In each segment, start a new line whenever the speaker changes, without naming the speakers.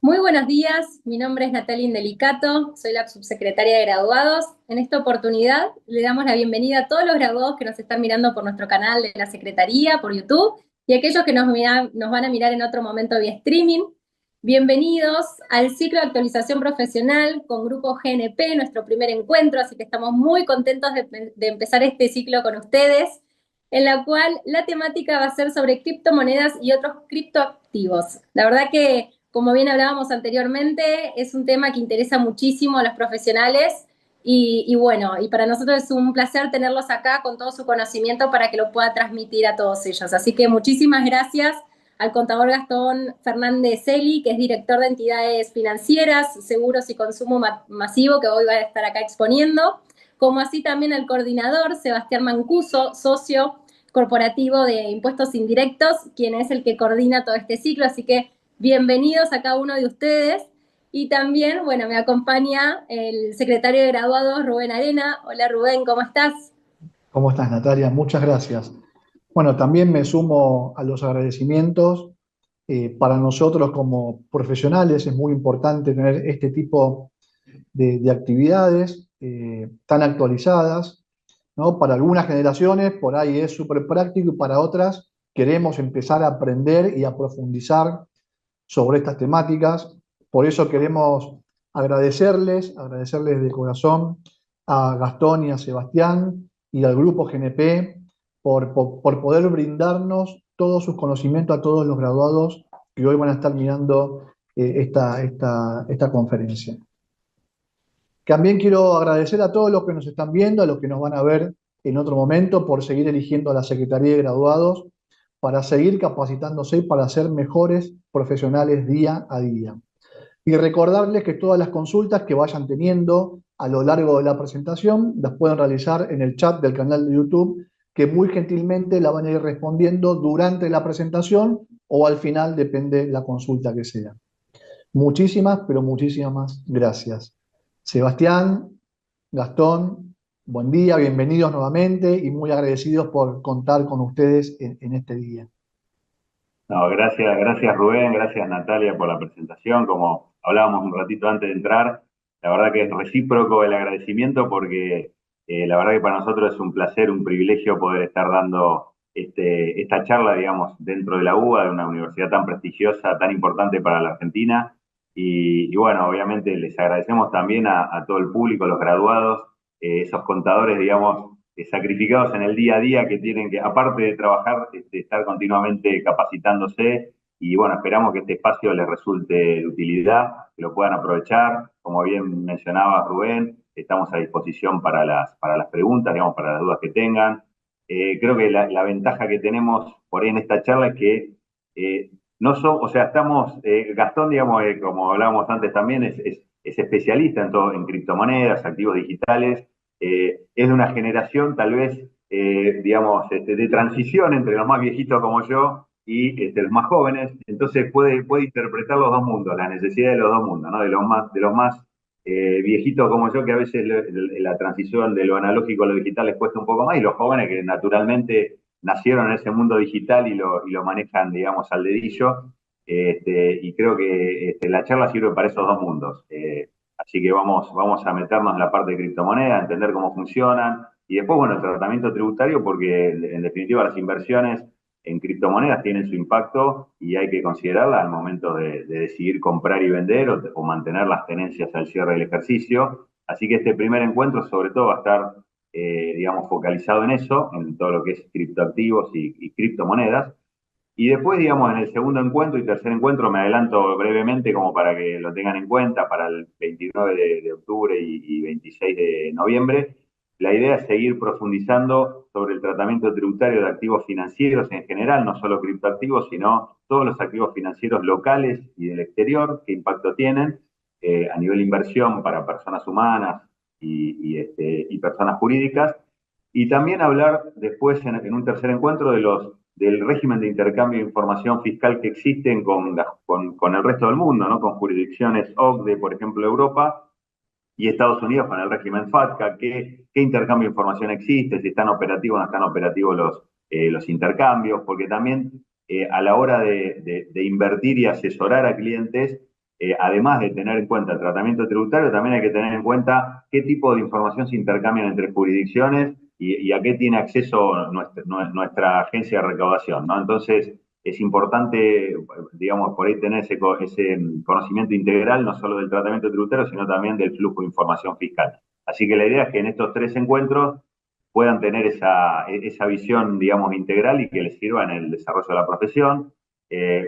Muy buenos días, mi nombre es Natalia Indelicato, soy la subsecretaria de graduados. En esta oportunidad le damos la bienvenida a todos los graduados que nos están mirando por nuestro canal de la Secretaría, por YouTube, y aquellos que nos van a mirar en otro momento vía streaming. Bienvenidos al ciclo de actualización profesional con Grupo GNP, nuestro primer encuentro, así que estamos muy contentos de empezar este ciclo con ustedes, en la cual la temática va a ser sobre criptomonedas y otros criptoactivos. La verdad que, como bien hablábamos anteriormente, es un tema que interesa muchísimo a los profesionales y bueno, y para nosotros es un placer tenerlos acá con todo su conocimiento para que lo pueda transmitir a todos ellos. Así que muchísimas gracias al contador Gastón Fernández Celi, que es director de entidades financieras, seguros y consumo masivo, que hoy va a estar acá exponiendo, como así también al coordinador Sebastián Mancuso, socio corporativo de impuestos indirectos, quien es el que coordina todo este ciclo. Así que bienvenidos a cada uno de ustedes. Y también, bueno, me acompaña el secretario de graduados, Rubén Arena. Hola Rubén, ¿cómo estás?
¿Cómo estás, Natalia? Muchas gracias. Bueno, también me sumo a los agradecimientos. Para nosotros como profesionales es muy importante tener este tipo de actividades tan actualizadas, ¿no? Para algunas generaciones por ahí es súper práctico y para otras queremos empezar a aprender y a profundizar sobre estas temáticas. Por eso queremos agradecerles de corazón a Gastón y a Sebastián y al grupo GNP por poder brindarnos todos sus conocimientos a todos los graduados que hoy van a estar mirando esta conferencia. También quiero agradecer a todos los que nos están viendo, a los que nos van a ver en otro momento, por seguir eligiendo a la Secretaría de Graduados, para seguir capacitándose y para ser mejores profesionales día a día. Y recordarles que todas las consultas que vayan teniendo a lo largo de la presentación las pueden realizar en el chat del canal de YouTube, que muy gentilmente la van a ir respondiendo durante la presentación o al final, depende la consulta que sea. Muchísimas, pero muchísimas gracias. Sebastián, Gastón, buen día, bienvenidos nuevamente y muy agradecidos por contar con ustedes en este día.
No, gracias Rubén, gracias Natalia por la presentación. Como hablábamos un ratito antes de entrar, la verdad que es recíproco el agradecimiento porque la verdad que para nosotros es un placer, un privilegio poder estar dando esta charla, digamos, dentro de la UBA, de una universidad tan prestigiosa, tan importante para la Argentina. Y bueno, obviamente les agradecemos también a todo el público, los graduados, esos contadores, digamos, sacrificados en el día a día que tienen que, aparte de trabajar, estar continuamente capacitándose y bueno, esperamos que este espacio les resulte de utilidad, que lo puedan aprovechar. Como bien mencionaba Rubén, estamos a disposición para las preguntas, digamos, para las dudas que tengan. Creo que la ventaja que tenemos por ahí en esta charla es que no son, o sea, estamos, Gastón, digamos, como hablábamos antes también, es especialista en todo, en criptomonedas, activos digitales, es de una generación tal vez, digamos, de transición entre los más viejitos como yo y los más jóvenes, entonces puede interpretar los dos mundos, la necesidad de los dos mundos, ¿no? De los más viejitos como yo, que a veces la transición de lo analógico a lo digital les cuesta un poco más, y los jóvenes que naturalmente nacieron en ese mundo digital y lo manejan, digamos, al dedillo. Y creo que la charla sirve para esos dos mundos. Así que vamos a meternos en la parte de criptomonedas, entender cómo funcionan y después, bueno, el tratamiento tributario, porque en definitiva las inversiones en criptomonedas tienen su impacto y hay que considerarla al momento de decidir comprar y vender o mantener las tenencias al cierre del ejercicio. Así que este primer encuentro sobre todo va a estar, digamos, focalizado en eso, en todo lo que es criptoactivos y criptomonedas. Y después, digamos, en el segundo encuentro y tercer encuentro, me adelanto brevemente como para que lo tengan en cuenta para el 29 de octubre y 26 de noviembre. La idea es seguir profundizando sobre el tratamiento tributario de activos financieros en general, no solo criptoactivos, sino todos los activos financieros locales y del exterior, qué impacto tienen a nivel inversión para personas humanas y personas jurídicas. Y también hablar después en un tercer encuentro del régimen de intercambio de información fiscal que existen con el resto del mundo, ¿no? Con jurisdicciones OCDE, por ejemplo, Europa, y Estados Unidos con el régimen FATCA, qué intercambio de información existe, si están operativos o no están operativos los intercambios, porque también a la hora de invertir y asesorar a clientes, además de tener en cuenta el tratamiento tributario, también hay que tener en cuenta qué tipo de información se intercambian entre jurisdicciones y a qué tiene acceso nuestra agencia de recaudación, ¿no? Entonces, es importante, digamos, por ahí tener ese conocimiento integral, no solo del tratamiento tributario, sino también del flujo de información fiscal. Así que la idea es que en estos 3 encuentros puedan tener esa visión, digamos, integral y que les sirva en el desarrollo de la profesión.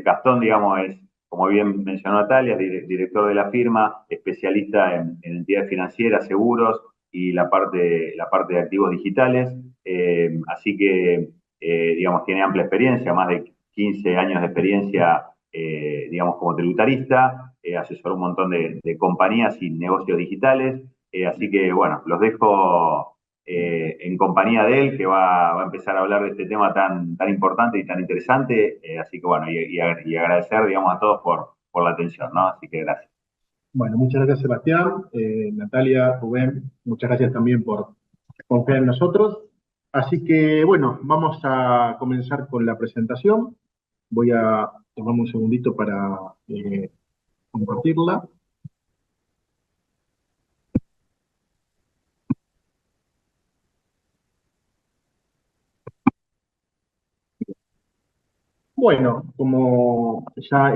Gastón, digamos, es, como bien mencionó Natalia, director de la firma, especialista en entidades financieras, seguros y la parte de activos digitales. Así que, digamos, tiene amplia experiencia, más de 15 años de experiencia, digamos, como tributarista, asesoró un montón de compañías y negocios digitales. Así que, bueno, los dejo en compañía de él, que va a empezar a hablar de este tema tan importante y tan interesante. Así que, bueno, y agradecer, digamos, a todos por la atención, ¿no? Así que gracias.
Bueno, muchas gracias, Sebastián. Natalia, Rubén, muchas gracias también por confiar en nosotros. Así que, bueno, vamos a comenzar con la presentación. Voy a tomarme un segundito para compartirla. Bueno, como ya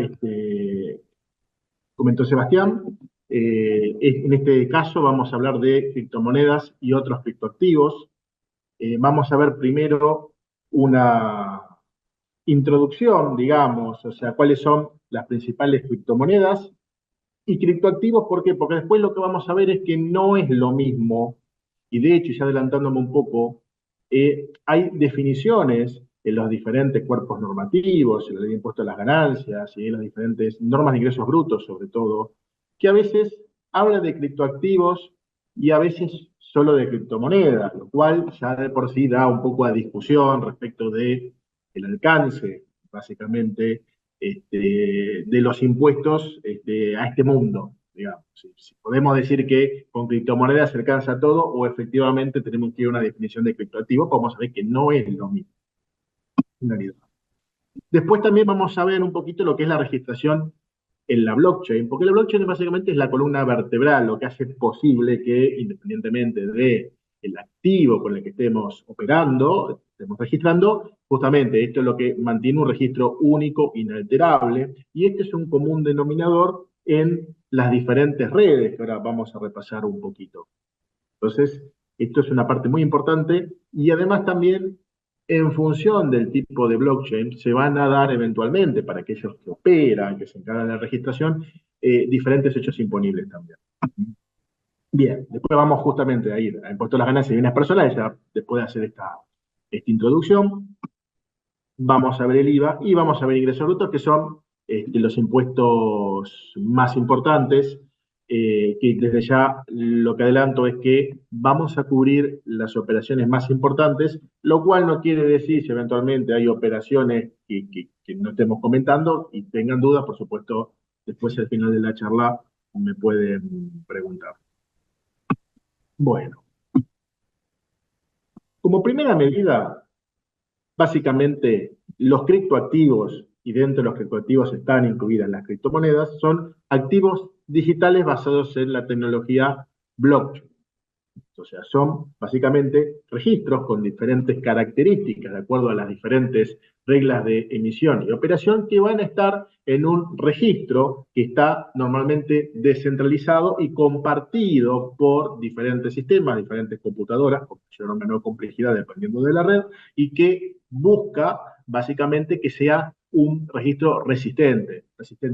comentó Sebastián, en este caso vamos a hablar de criptomonedas y otros criptoactivos. Vamos a ver primero una introducción, digamos, o sea, cuáles son las principales criptomonedas y criptoactivos. ¿Por qué? Porque después lo que vamos a ver es que no es lo mismo, y de hecho, ya adelantándome un poco, hay definiciones en los diferentes cuerpos normativos, en la ley de impuesto a las ganancias y en las diferentes normas de ingresos brutos, sobre todo, que a veces habla de criptoactivos y a veces solo de criptomonedas, lo cual ya de por sí da un poco a discusión respecto de el alcance, básicamente, de los impuestos a este mundo, digamos. Si podemos decir que con criptomonedas se alcanza todo o efectivamente tenemos que ir a una definición de criptoactivo, vamos a ver que no es lo mismo en realidad. Después también vamos a ver un poquito lo que es la registración en la blockchain, porque la blockchain básicamente es la columna vertebral, lo que hace posible que, independientemente del activo con el que estemos operando, estemos registrando, justamente esto es lo que mantiene un registro único, inalterable, y este es un común denominador en las diferentes redes, que ahora vamos a repasar un poquito. Entonces, esto es una parte muy importante, y además también en función del tipo de blockchain, se van a dar eventualmente, para aquellos que operan, que se encargan de la registración, diferentes hechos imponibles también. Bien, después vamos justamente a ir a impuesto a las ganancias y bienes personales, ya después de hacer esta introducción. Vamos a ver el IVA y vamos a ver ingresos brutos, que son los impuestos más importantes, que desde ya lo que adelanto es que vamos a cubrir las operaciones más importantes, lo cual no quiere decir si eventualmente hay operaciones que no estemos comentando y tengan dudas, por supuesto, después al final de la charla me pueden preguntar. Bueno, como primera medida, básicamente los criptoactivos, y dentro de los criptoactivos están incluidas las criptomonedas, son activos digitales basados en la tecnología blockchain. O sea, son básicamente registros con diferentes características de acuerdo a las diferentes reglas de emisión y operación que van a estar en un registro que está normalmente descentralizado y compartido por diferentes sistemas, diferentes computadoras, con mayor o menor complejidad dependiendo de la red, y que busca básicamente que sea un registro resistente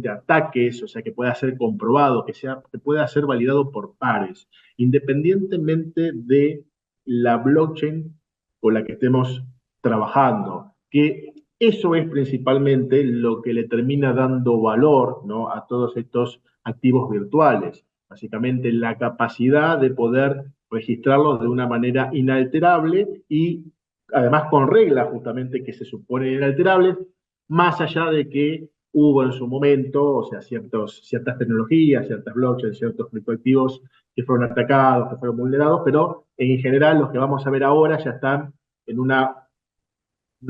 a ataques, o sea, que pueda ser comprobado, que pueda ser validado por pares, independientemente de la blockchain con la que estemos trabajando, que eso es principalmente lo que le termina dando valor, ¿no?, a todos estos activos virtuales. Básicamente la capacidad de poder registrarlos de una manera inalterable y además con reglas justamente que se suponen inalterables, más allá de que hubo en su momento, o sea, ciertas tecnologías, ciertas blockchains, ciertos criptoactivos que fueron atacados, que fueron vulnerados, pero en general los que vamos a ver ahora ya están en una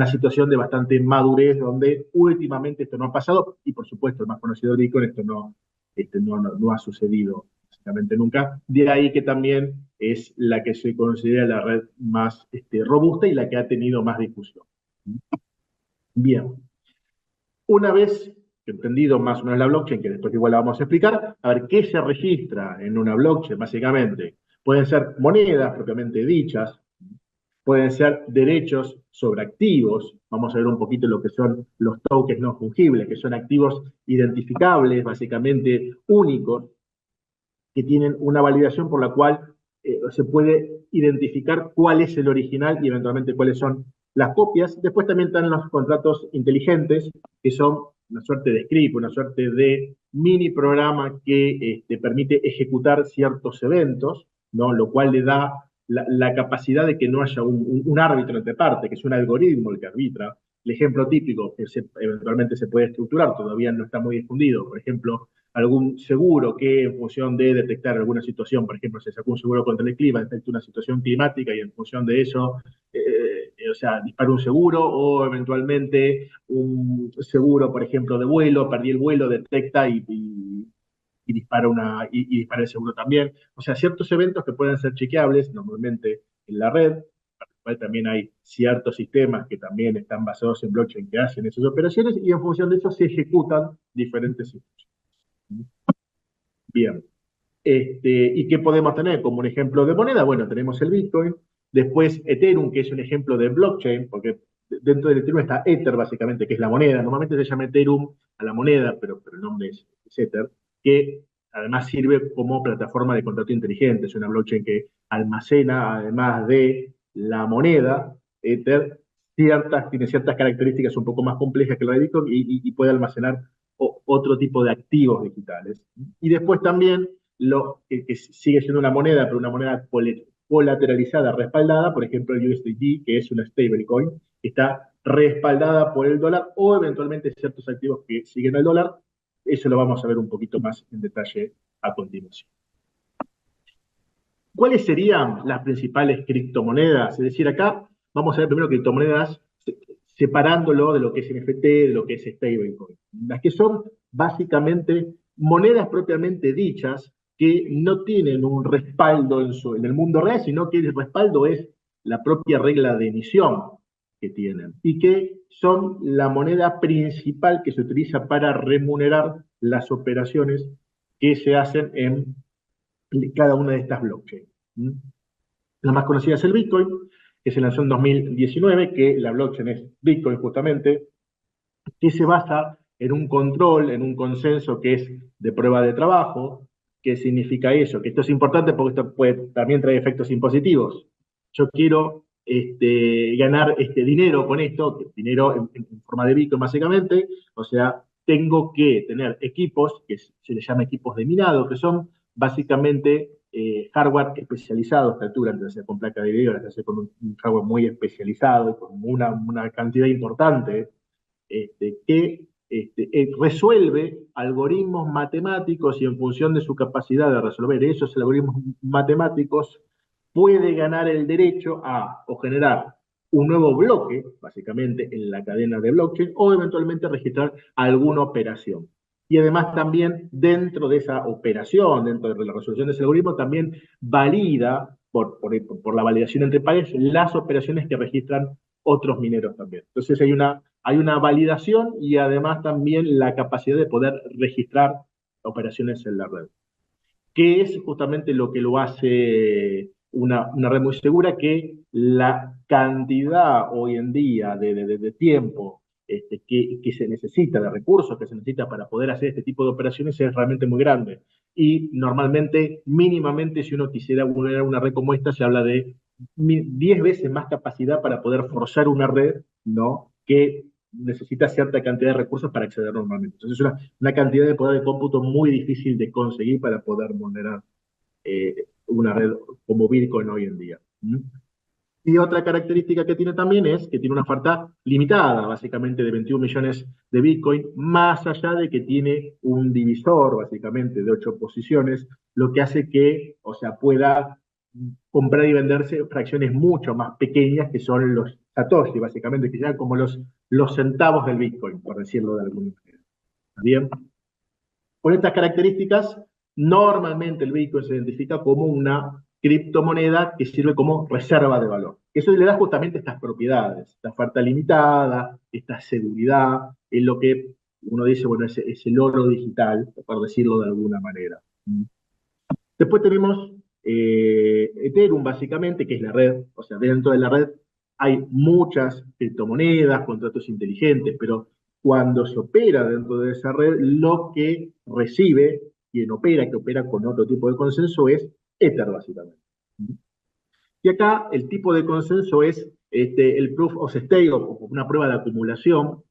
situación de bastante madurez, donde últimamente esto no ha pasado, y por supuesto el más conocido Bitcoin esto no ha sucedido básicamente nunca. De ahí que también es la que se considera la red más robusta y la que ha tenido más difusión. Bien. Una vez entendido más o menos la blockchain, que después igual la vamos a explicar, a ver qué se registra en una blockchain, básicamente. Pueden ser monedas propiamente dichas, pueden ser derechos sobre activos. Vamos a ver un poquito lo que son los tokens no fungibles, que son activos identificables, básicamente únicos, que tienen una validación por la cual se puede identificar cuál es el original y eventualmente cuáles son las copias. Después también están los contratos inteligentes, que son una suerte de script, una suerte de mini programa que permite ejecutar ciertos eventos, ¿no? Lo cual le da la capacidad de que no haya un árbitro entre partes, que es un algoritmo el que arbitra. El ejemplo típico que eventualmente se puede estructurar, todavía no está muy difundido, por ejemplo, algún seguro que en función de detectar alguna situación, por ejemplo, se sacó un seguro contra el clima, detecta una situación climática y en función de eso, o sea, dispara un seguro, o eventualmente un seguro, por ejemplo, de vuelo, perdí el vuelo, detecta y dispara el seguro también. O sea, ciertos eventos que pueden ser chequeables normalmente en la red. También hay ciertos sistemas que también están basados en blockchain que hacen esas operaciones y en función de eso se ejecutan diferentes instrucciones. Bien. ¿Y qué podemos tener como un ejemplo de moneda? Bueno, tenemos el Bitcoin, después Ethereum, que es un ejemplo de blockchain, porque dentro del Ethereum está Ether, básicamente, que es la moneda. Normalmente se llama Ethereum a la moneda, pero el nombre es Ether, que además sirve como plataforma de contrato inteligente. Es una blockchain que almacena, además de la moneda, Ether, tiene ciertas características un poco más complejas que la de Bitcoin y puede almacenar otro tipo de activos digitales. Y después también que sigue siendo una moneda, pero una moneda colateralizada, respaldada, por ejemplo el USDT, que es una stablecoin, que está respaldada por el dólar o eventualmente ciertos activos que siguen al dólar. Eso lo vamos a ver un poquito más en detalle a continuación. ¿Cuáles serían las principales criptomonedas? Es decir, acá vamos a ver primero criptomonedas separándolo de lo que es NFT, de lo que es stablecoin. Las que son básicamente monedas propiamente dichas que no tienen un respaldo en el mundo real, sino que el respaldo es la propia regla de emisión que tienen y que son la moneda principal que se utiliza para remunerar las operaciones que se hacen en cada una de estas blockchains. La más conocida es el Bitcoin, que se lanzó en 2019, que la blockchain es Bitcoin justamente, que se basa en un control, en un consenso que es de prueba de trabajo. ¿Qué significa eso? Que esto es importante porque esto también trae efectos impositivos. Yo quiero ganar dinero con esto, dinero en forma de Bitcoin básicamente, o sea, tengo que tener equipos, que se les llama equipos de minado, que son básicamente hardware especializado a esta altura, ya sea con placa de video, ya sea con un hardware muy especializado, con una cantidad importante que resuelve algoritmos matemáticos y en función de su capacidad de resolver esos algoritmos matemáticos puede ganar el derecho a o generar un nuevo bloque, básicamente en la cadena de blockchain, o eventualmente registrar alguna operación. Y además también dentro de esa operación, dentro de la resolución de ese algoritmo, también valida, por la validación entre pares, las operaciones que registran otros mineros también. Entonces hay una validación y además también la capacidad de poder registrar operaciones en la red, que es justamente lo que lo hace una red muy segura, que la cantidad hoy en día de tiempo que se necesita, de recursos que se necesita para poder hacer este tipo de operaciones es realmente muy grande. Y normalmente, mínimamente, si uno quisiera vulnerar una red como esta, se habla de 10 veces más capacidad para poder forzar una red, ¿no? Que necesita cierta cantidad de recursos para acceder normalmente. Entonces es una cantidad de poder de cómputo muy difícil de conseguir para poder vulnerar una red como Bitcoin hoy en día. Y otra característica que tiene también es que tiene una oferta limitada, básicamente de 21 millones de Bitcoin, más allá de que tiene un divisor, básicamente, de 8 posiciones, lo que hace que, o sea, pueda comprar y venderse fracciones mucho más pequeñas, que son los Satoshi, básicamente, que sean como los centavos del Bitcoin, por decirlo de alguna manera. ¿Está bien? Con estas características, normalmente el Bitcoin se identifica como una criptomoneda que sirve como reserva de valor. Eso le da justamente estas propiedades, esta oferta limitada, esta seguridad, es lo que uno dice, bueno, es el oro digital, por decirlo de alguna manera. Después tenemos Ethereum, básicamente, que es la red. O sea, dentro de la red hay muchas criptomonedas, contratos inteligentes, pero cuando se opera dentro de esa red, lo que recibe quien opera, que opera con otro tipo de consenso, es Ether, básicamente. Y acá el tipo de consenso es el proof of stake, o una prueba de acumulación.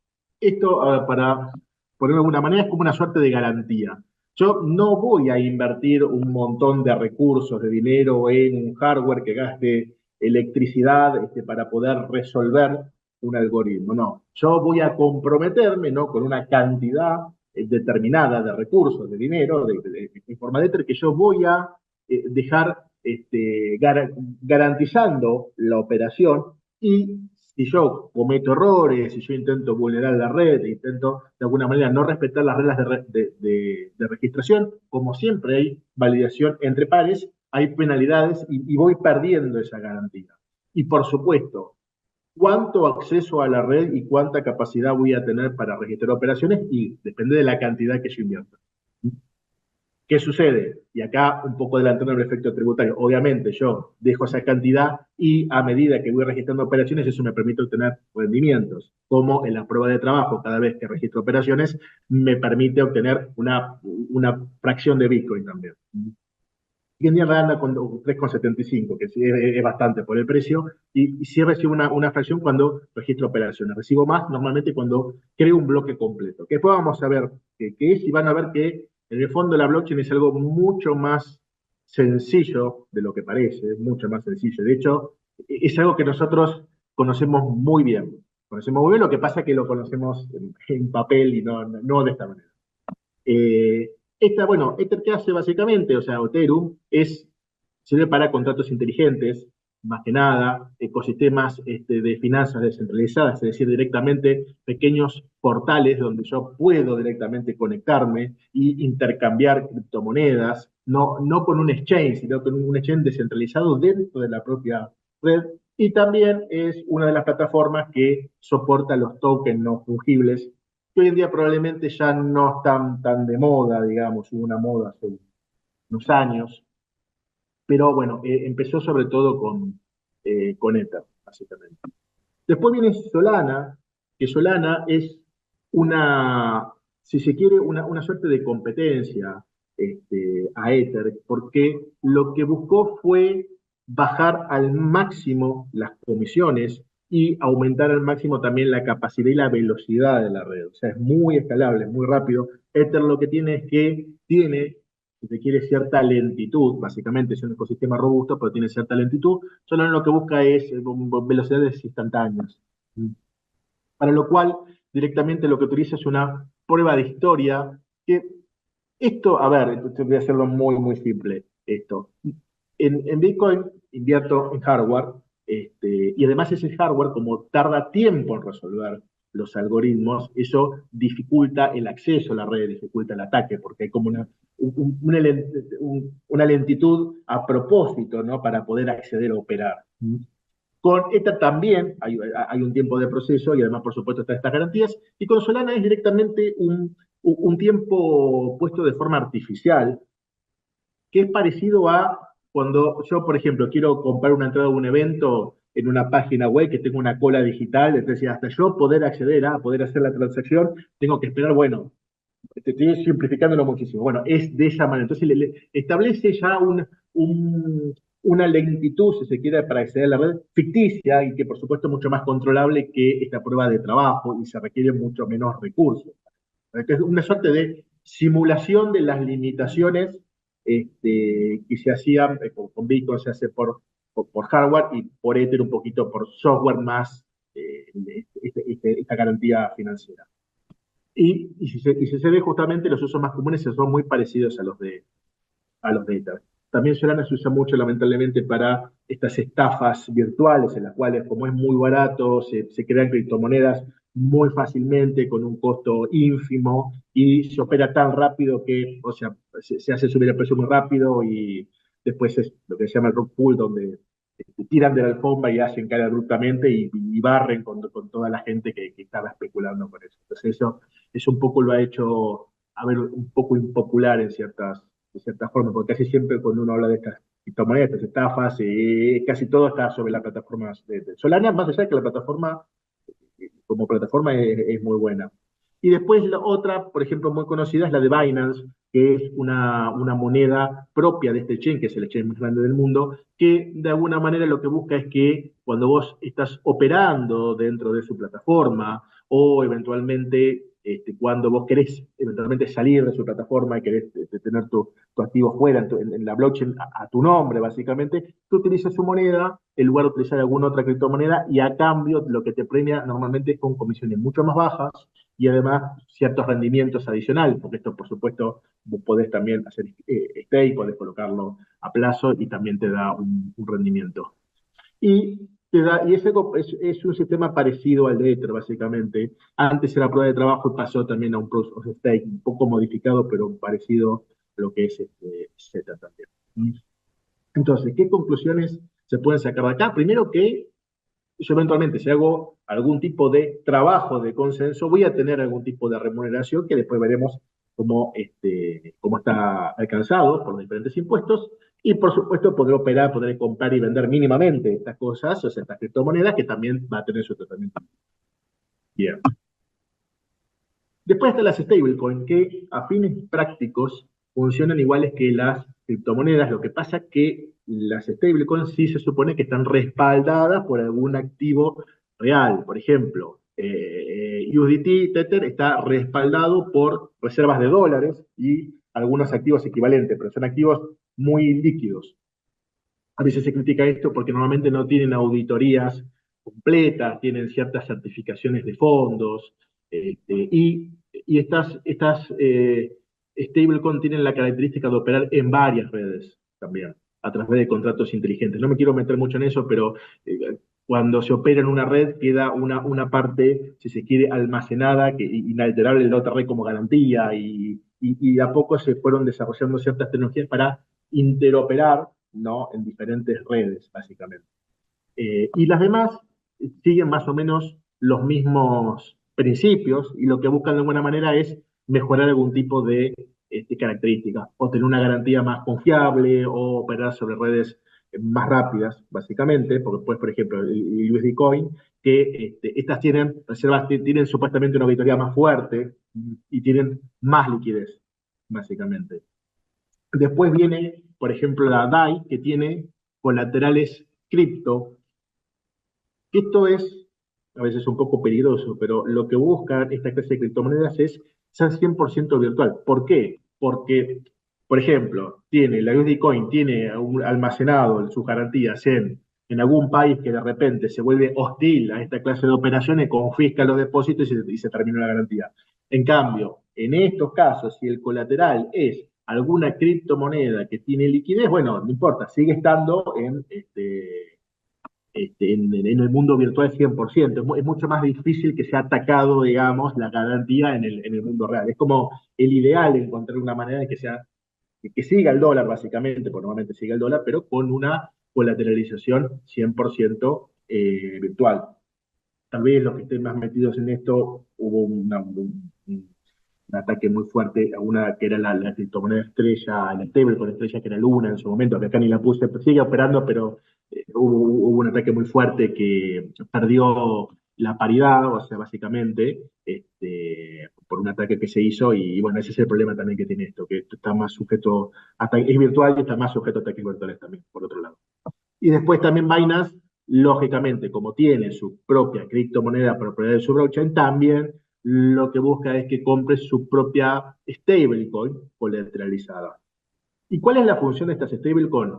Esto, para ponerlo de alguna manera, es como una suerte de garantía. Yo no voy a invertir un montón de recursos, de dinero en un hardware que gaste electricidad para poder resolver un algoritmo. No, yo voy a comprometerme, ¿no?, con una cantidad determinada de recursos, de dinero, en forma de Ether, que yo voy a dejar garantizando la operación, y si yo cometo errores, si yo intento vulnerar la red, intento de alguna manera no respetar las reglas de registración, como siempre hay validación entre pares, hay penalidades y voy perdiendo esa garantía. Y por supuesto, cuánto acceso a la red y cuánta capacidad voy a tener para registrar operaciones, y depende de la cantidad que yo invierta. ¿Qué sucede? Y acá un poco adelantando el efecto tributario. Obviamente yo dejo esa cantidad y a medida que voy registrando operaciones, eso me permite obtener rendimientos. Como en la prueba de trabajo, cada vez que registro operaciones, me permite obtener una fracción de Bitcoin también. Y en día anda con 3,75, que sí es bastante por el precio, y sí recibo una fracción cuando registro operaciones. Recibo más normalmente cuando creo un bloque completo. Que después vamos a ver qué es, y van a ver que en el fondo la blockchain es algo mucho más sencillo de lo que parece, es mucho más sencillo. De hecho, es algo que nosotros conocemos muy bien. Conocemos muy bien, lo que pasa es que lo conocemos en papel y no de esta manera. Bueno, Ether, ¿qué hace básicamente? O sea, Ethereum sirve para contratos inteligentes, más que nada, ecosistemas de finanzas descentralizadas, es decir, directamente pequeños portales donde yo puedo directamente conectarme y intercambiar criptomonedas, no con un exchange, sino con un exchange descentralizado dentro de la propia red. Y también es una de las plataformas que soporta los tokens no fungibles, que hoy en día probablemente ya no están tan de moda, digamos, hubo una moda hace unos años, pero bueno, empezó sobre todo con Ether, básicamente. Después viene Solana, que Solana es si se quiere, una suerte de competencia a Ether, porque lo que buscó fue bajar al máximo las comisiones y aumentar al máximo también la capacidad y la velocidad de la red. O sea, es muy escalable, es muy rápido. Ether lo que tiene es que tiene, si se quiere, cierta lentitud. Básicamente es un ecosistema robusto, pero tiene cierta lentitud. Solana lo que busca es velocidades instantáneas. Para lo cual, directamente lo que utiliza es una prueba de historia, que esto, a ver, voy a hacerlo muy, muy simple, esto. En Bitcoin invierto en hardware, y además ese hardware, como tarda tiempo en resolver los algoritmos, eso dificulta el acceso a la red, dificulta el ataque, porque hay como una lentitud a propósito, ¿no?, para poder acceder a operar. Con Ether también hay un tiempo de proceso, y además, por supuesto, están estas garantías. Y con Solana es directamente un tiempo puesto de forma artificial, que es parecido a cuando yo, por ejemplo, quiero comprar una entrada a un evento en una página web que tengo una cola digital. Entonces, hasta yo poder acceder a poder hacer la transacción, tengo que esperar. Bueno, te estoy simplificándolo muchísimo. Bueno, es de esa manera. Entonces, le establece ya una lentitud, si se quiere, para acceder a la red ficticia, y que por supuesto es mucho más controlable que esta prueba de trabajo, y se requiere mucho menos recursos. Entonces, una suerte de simulación de las limitaciones que se hacían con Bitcoin. Se hace por hardware, y por Ether un poquito por software más esta garantía financiera. Y si se ve, justamente los usos más comunes son muy parecidos a los de Ether. También Solana se usa mucho, lamentablemente, para estas estafas virtuales, en las cuales, como es muy barato, se crean criptomonedas muy fácilmente, con un costo ínfimo, y se opera tan rápido que, o sea, se hace subir el precio muy rápido y después es lo que se llama el rug pull, donde tiran de la alfombra y hacen caer abruptamente y barren con toda la gente que estaba especulando con eso. Entonces eso un poco lo ha hecho, a ver, un poco impopular de ciertas formas, porque casi siempre cuando uno habla de estas criptomonedas, estas estafas, casi todo está sobre las plataformas de Solana, más allá de que la plataforma como plataforma es muy buena. Y después la otra, por ejemplo, muy conocida es la de Binance, que es una moneda propia de este chain, que es el chain más grande del mundo, que de alguna manera lo que busca es que cuando vos estás operando dentro de su plataforma o eventualmente cuando vos querés eventualmente salir de su plataforma y querés tener tu activo fuera en la blockchain a tu nombre, básicamente, tú utilizas su moneda en lugar de utilizar alguna otra criptomoneda y a cambio lo que te premia normalmente es con comisiones mucho más bajas y además ciertos rendimientos adicionales, porque esto por supuesto vos podés también hacer stake, podés colocarlo a plazo y también te da un rendimiento. Y, es un sistema parecido al de Ether, básicamente. Antes era prueba de trabajo y pasó también a un Proof of Stake, un poco modificado, pero parecido a lo que es Zeta también. Entonces, ¿qué conclusiones se pueden sacar de acá? Primero que yo eventualmente, si hago algún tipo de trabajo de consenso, voy a tener algún tipo de remuneración que después veremos cómo está alcanzado por los diferentes impuestos. Y por supuesto, podré operar, podré comprar y vender mínimamente estas cosas, o sea, estas criptomonedas, que también va a tener su tratamiento. Bien. Después están las stablecoins, que a fines prácticos funcionan iguales que las criptomonedas. Lo que pasa es que las stablecoins sí se supone que están respaldadas por algún activo real. Por ejemplo, USDT Tether está respaldado por reservas de dólares y algunos activos equivalentes, pero son activos muy líquidos. A veces se critica esto porque normalmente no tienen auditorías completas, tienen ciertas certificaciones de fondos, y estas stablecoin tienen la característica de operar en varias redes también, a través de contratos inteligentes. No me quiero meter mucho en eso, pero cuando se opera en una red queda una parte, si se quiere, almacenada, inalterable en la otra red como garantía, y a poco se fueron desarrollando ciertas tecnologías para interoperar, ¿no?, en diferentes redes, básicamente. Y las demás siguen más o menos los mismos principios y lo que buscan de alguna manera es mejorar algún tipo de características o tener una garantía más confiable o operar sobre redes más rápidas, básicamente, porque pues, por ejemplo, el USD Coin, que estas tienen reservas, tienen supuestamente una auditoría más fuerte y tienen más liquidez, básicamente. Después viene, por ejemplo, la DAI, que tiene colaterales cripto. Esto es a veces un poco peligroso, pero lo que buscan esta clase de criptomonedas es ser 100% virtual. ¿Por qué? Porque, por ejemplo, la USD Coin tiene almacenado sus garantías en algún país que de repente se vuelve hostil a esta clase de operaciones, confisca los depósitos y se termina la garantía. En cambio, en estos casos, si el colateral es alguna criptomoneda que tiene liquidez, bueno, no importa, sigue estando en el mundo virtual 100%. Es mucho más difícil que sea atacado, digamos, la garantía en el mundo real. Es como el ideal encontrar una manera de que siga el dólar, básicamente, porque normalmente sigue el dólar, pero con una colateralización 100% virtual. Tal vez los que estén más metidos en esto, hubo un ataque muy fuerte a una que era la criptomoneda estrella, la stablecoin estrella, que era Luna en su momento, que acá ni la puse, pero sigue operando, pero hubo un ataque muy fuerte que perdió la paridad, o sea, básicamente, por un ataque que se hizo, y bueno, ese es el problema también que tiene esto, que está más sujeto es virtual y está más sujeto a ataques virtuales también, por otro lado. Y después también Binance, lógicamente, como tiene su propia criptomoneda propiedad de su blockchain, también lo que busca es que compre su propia stablecoin colateralizada. ¿Y cuál es la función de estas stablecoin?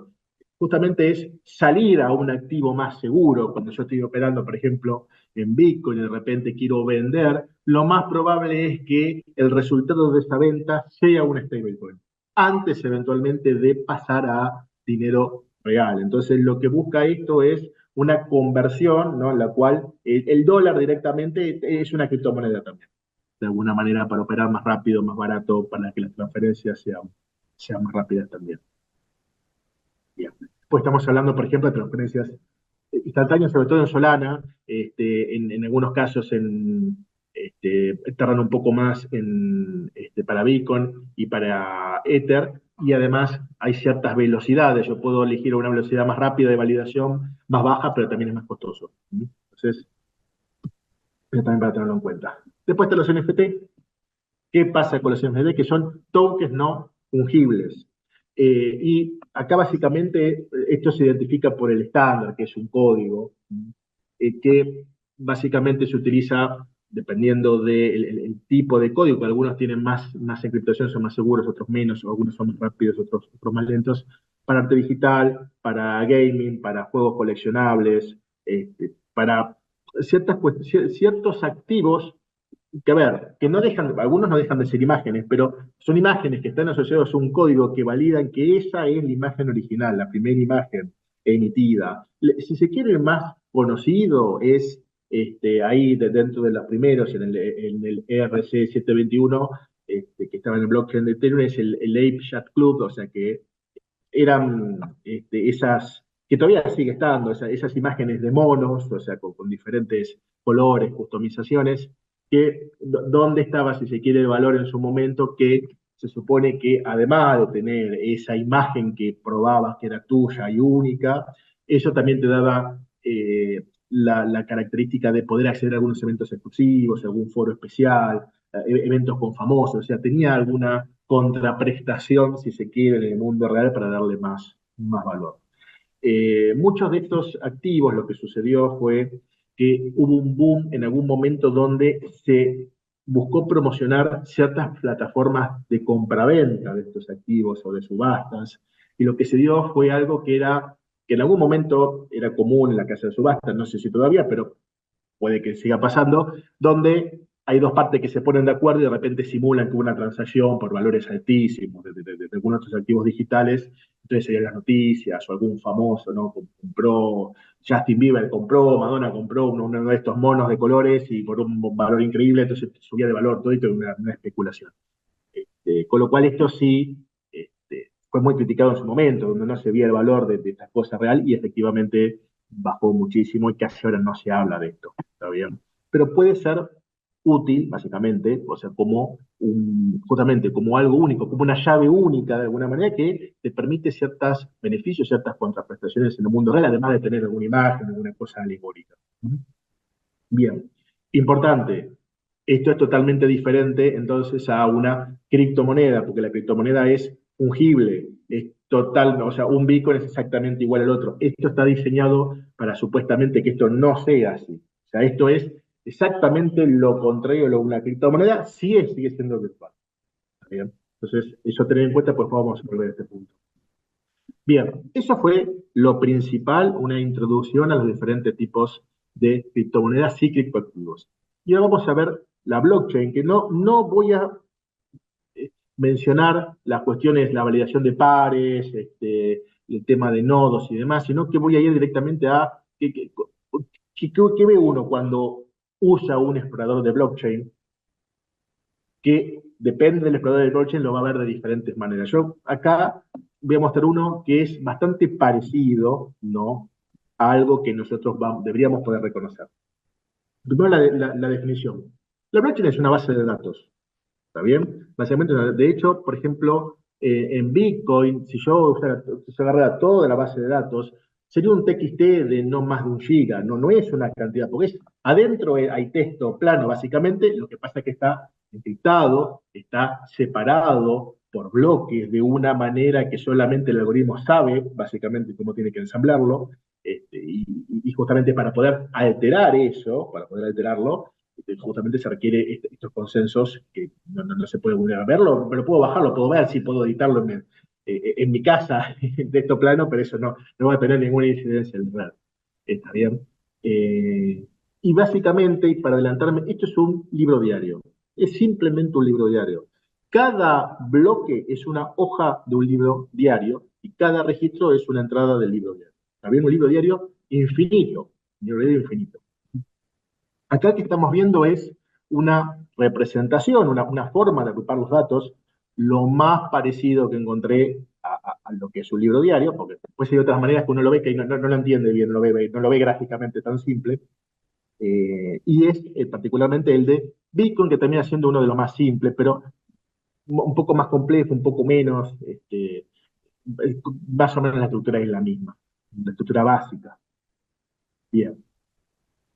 Justamente es salir a un activo más seguro. Cuando yo estoy operando, por ejemplo, en Bitcoin y de repente quiero vender, lo más probable es que el resultado de esa venta sea una stablecoin, antes eventualmente de pasar a dinero real. Entonces, lo que busca esto es una conversión, ¿no? En la cual el dólar directamente es una criptomoneda también, de alguna manera para operar más rápido, más barato, para que las transferencias sean más rápidas también. Bien. Pues estamos hablando, por ejemplo, de transferencias instantáneas, sobre todo en Solana, en algunos casos tardan un poco más para Bitcoin y para Ether, y además hay ciertas velocidades. Yo puedo elegir una velocidad más rápida de validación, más baja, pero también es más costoso. Entonces, eso también para tenerlo en cuenta. Después están los NFT. ¿Qué pasa con los NFT? Que son tokens no fungibles. Y acá básicamente esto se identifica por el estándar, que es un código, que básicamente se utiliza dependiendo del el tipo de código, que algunos tienen más encriptación, son más seguros, otros menos, algunos son más rápidos, otros más lentos, para arte digital, para gaming, para juegos coleccionables, para ciertos activos que a ver, que no dejan, algunos no dejan de ser imágenes, pero son imágenes que están asociadas a un código que validan que esa es la imagen original, la primera imagen emitida. Si se quiere, el más conocido es ahí dentro de los primeros, en el ERC-721, que estaba en el blockchain de Ethereum, es el Ape Chat Club, o sea que eran esas, que todavía sigue estando, esas imágenes de monos, o sea, con diferentes colores, customizaciones, que dónde estaba, si se quiere, el valor en su momento, que se supone que además de tener esa imagen que probabas que era tuya y única, eso también te daba la característica de poder acceder a algunos eventos exclusivos, algún foro especial, eventos con famosos, o sea, tenía alguna contraprestación, si se quiere, en el mundo real para darle más valor. Muchos de estos activos, lo que sucedió fue que hubo un boom en algún momento donde se buscó promocionar ciertas plataformas de compraventa de estos activos o de subastas, y lo que se dio fue algo que en algún momento era común en la casa de subastas, no sé si todavía, pero puede que siga pasando, donde hay dos partes que se ponen de acuerdo y de repente simulan que hubo una transacción por valores altísimos de algunos de estos activos digitales. Entonces serían las noticias o algún famoso, ¿no? Compró, Justin Bieber compró, Madonna compró uno de estos monos de colores y por un valor increíble, entonces subía de valor todo y todo una especulación. Con lo cual esto sí fue muy criticado en su momento, donde no se veía el valor de estas cosas real y efectivamente bajó muchísimo y casi ahora no se habla de esto, ¿está bien? Pero puede ser útil, básicamente, o sea, justamente como algo único, como una llave única de alguna manera que te permite ciertos beneficios, ciertas contraprestaciones en el mundo real, además de tener alguna imagen, alguna cosa alegórica. Bien, importante, esto es totalmente diferente entonces a una criptomoneda, porque la criptomoneda es fungible, es total, o sea, un Bitcoin es exactamente igual al otro. Esto está diseñado para supuestamente que esto no sea así. O sea, esto es exactamente lo contrario de una criptomoneda, sigue siendo virtual. ¿Está bien? Entonces, eso tener en cuenta, pues vamos a volver a este punto. Bien, eso fue lo principal, una introducción a los diferentes tipos de criptomonedas y criptoactivos. Y ahora vamos a ver la blockchain, que no voy a mencionar las cuestiones, la validación de pares, el tema de nodos y demás, sino que voy a ir directamente a qué ve uno cuando usa un explorador de blockchain, que depende del explorador de blockchain, lo va a ver de diferentes maneras. Yo acá voy a mostrar uno que es bastante parecido, ¿no?, a algo que nosotros deberíamos poder reconocer. Primero la definición. La blockchain es una base de datos. ¿Está bien? Básicamente, de hecho, por ejemplo, en Bitcoin, si yo agarrara toda la base de datos, sería un TXT de no más de 1 giga, no es una cantidad, porque adentro hay texto plano, básicamente, lo que pasa es que está encriptado, está separado por bloques de una manera que solamente el algoritmo sabe, básicamente, cómo tiene que ensamblarlo, y justamente para poder alterarlo, justamente se requiere estos consensos que no se puede volver a verlo, pero puedo bajarlo, puedo ver si puedo editarlo en mi casa, de texto plano, pero eso no va a tener ninguna incidencia en real. ¿Está bien? Y básicamente, y para adelantarme, esto es un libro diario. Es simplemente un libro diario. Cada bloque es una hoja de un libro diario y cada registro es una entrada del libro diario. ¿Está bien? Un libro diario infinito, dinero diario infinito. Acá lo que estamos viendo es una representación, una forma de agrupar los datos, lo más parecido que encontré a lo que es un libro diario, porque después hay otras maneras que uno lo ve que no lo entiende bien, no lo ve gráficamente tan simple, y es particularmente el de Bitcoin, que termina siendo uno de los más simples, pero un poco más complejo, un poco menos, más o menos la estructura es la misma, la estructura básica. Bien.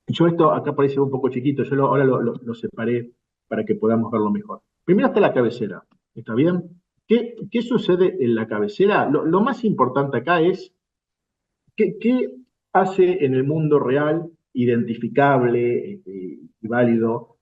Yo esto acá parece un poco chiquito, ahora lo separé para que podamos verlo mejor. Primero está la cabecera, ¿está bien? ¿Qué sucede en la cabecera? Lo más importante acá es qué hace en el mundo real identificable y válido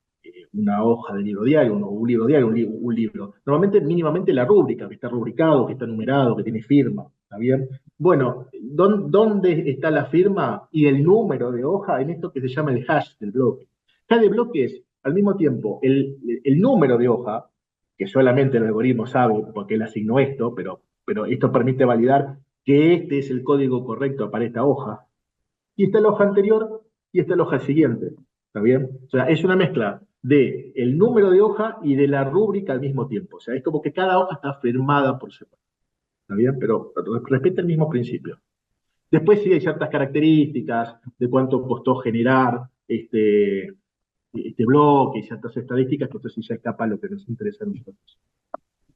una hoja de libro diario, un libro diario, un libro. Normalmente, mínimamente la rúbrica, que está rubricado, que está numerado, que tiene firma, ¿está bien? Bueno, ¿dónde está la firma y el número de hoja en esto que se llama el hash del bloque? Hash de bloque es, al mismo tiempo, el número de hoja, que solamente el algoritmo sabe porque él asignó esto, pero esto permite validar que este es el código correcto para esta hoja, y está la hoja anterior y está la hoja siguiente, ¿está bien? O sea, es una mezcla de el número de hoja y de la rúbrica al mismo tiempo. O sea, es como que cada hoja está firmada por separado, ¿está bien? Pero respeta el mismo principio. Después sí hay ciertas características de cuánto costó generar este bloque y ciertas estadísticas, que esto sí ya escapa a lo que nos interesa a nosotros.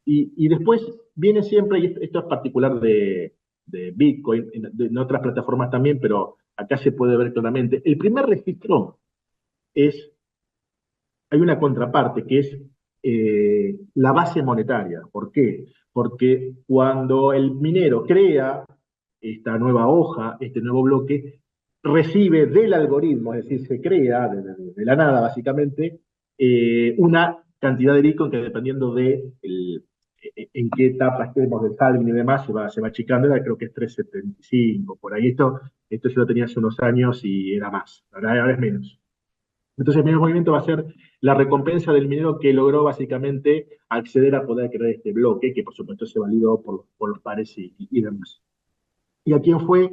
Y después viene siempre, y esto es particular de Bitcoin, en otras plataformas también, pero acá se puede ver claramente. El primer registro hay una contraparte que es la base monetaria. ¿Por qué? Porque cuando el minero crea esta nueva hoja, este nuevo bloque, recibe del algoritmo, es decir, se crea de la nada básicamente, una cantidad de Bitcoin que dependiendo de en qué etapa estemos del halving y demás, se va achicando, creo que es 3,75, por ahí. Esto yo lo tenía hace unos años y era más, ahora es menos. Entonces el primer movimiento va a ser la recompensa del minero que logró básicamente acceder a poder crear este bloque, que por supuesto se validó por los pares y demás. ¿Y a quién fue?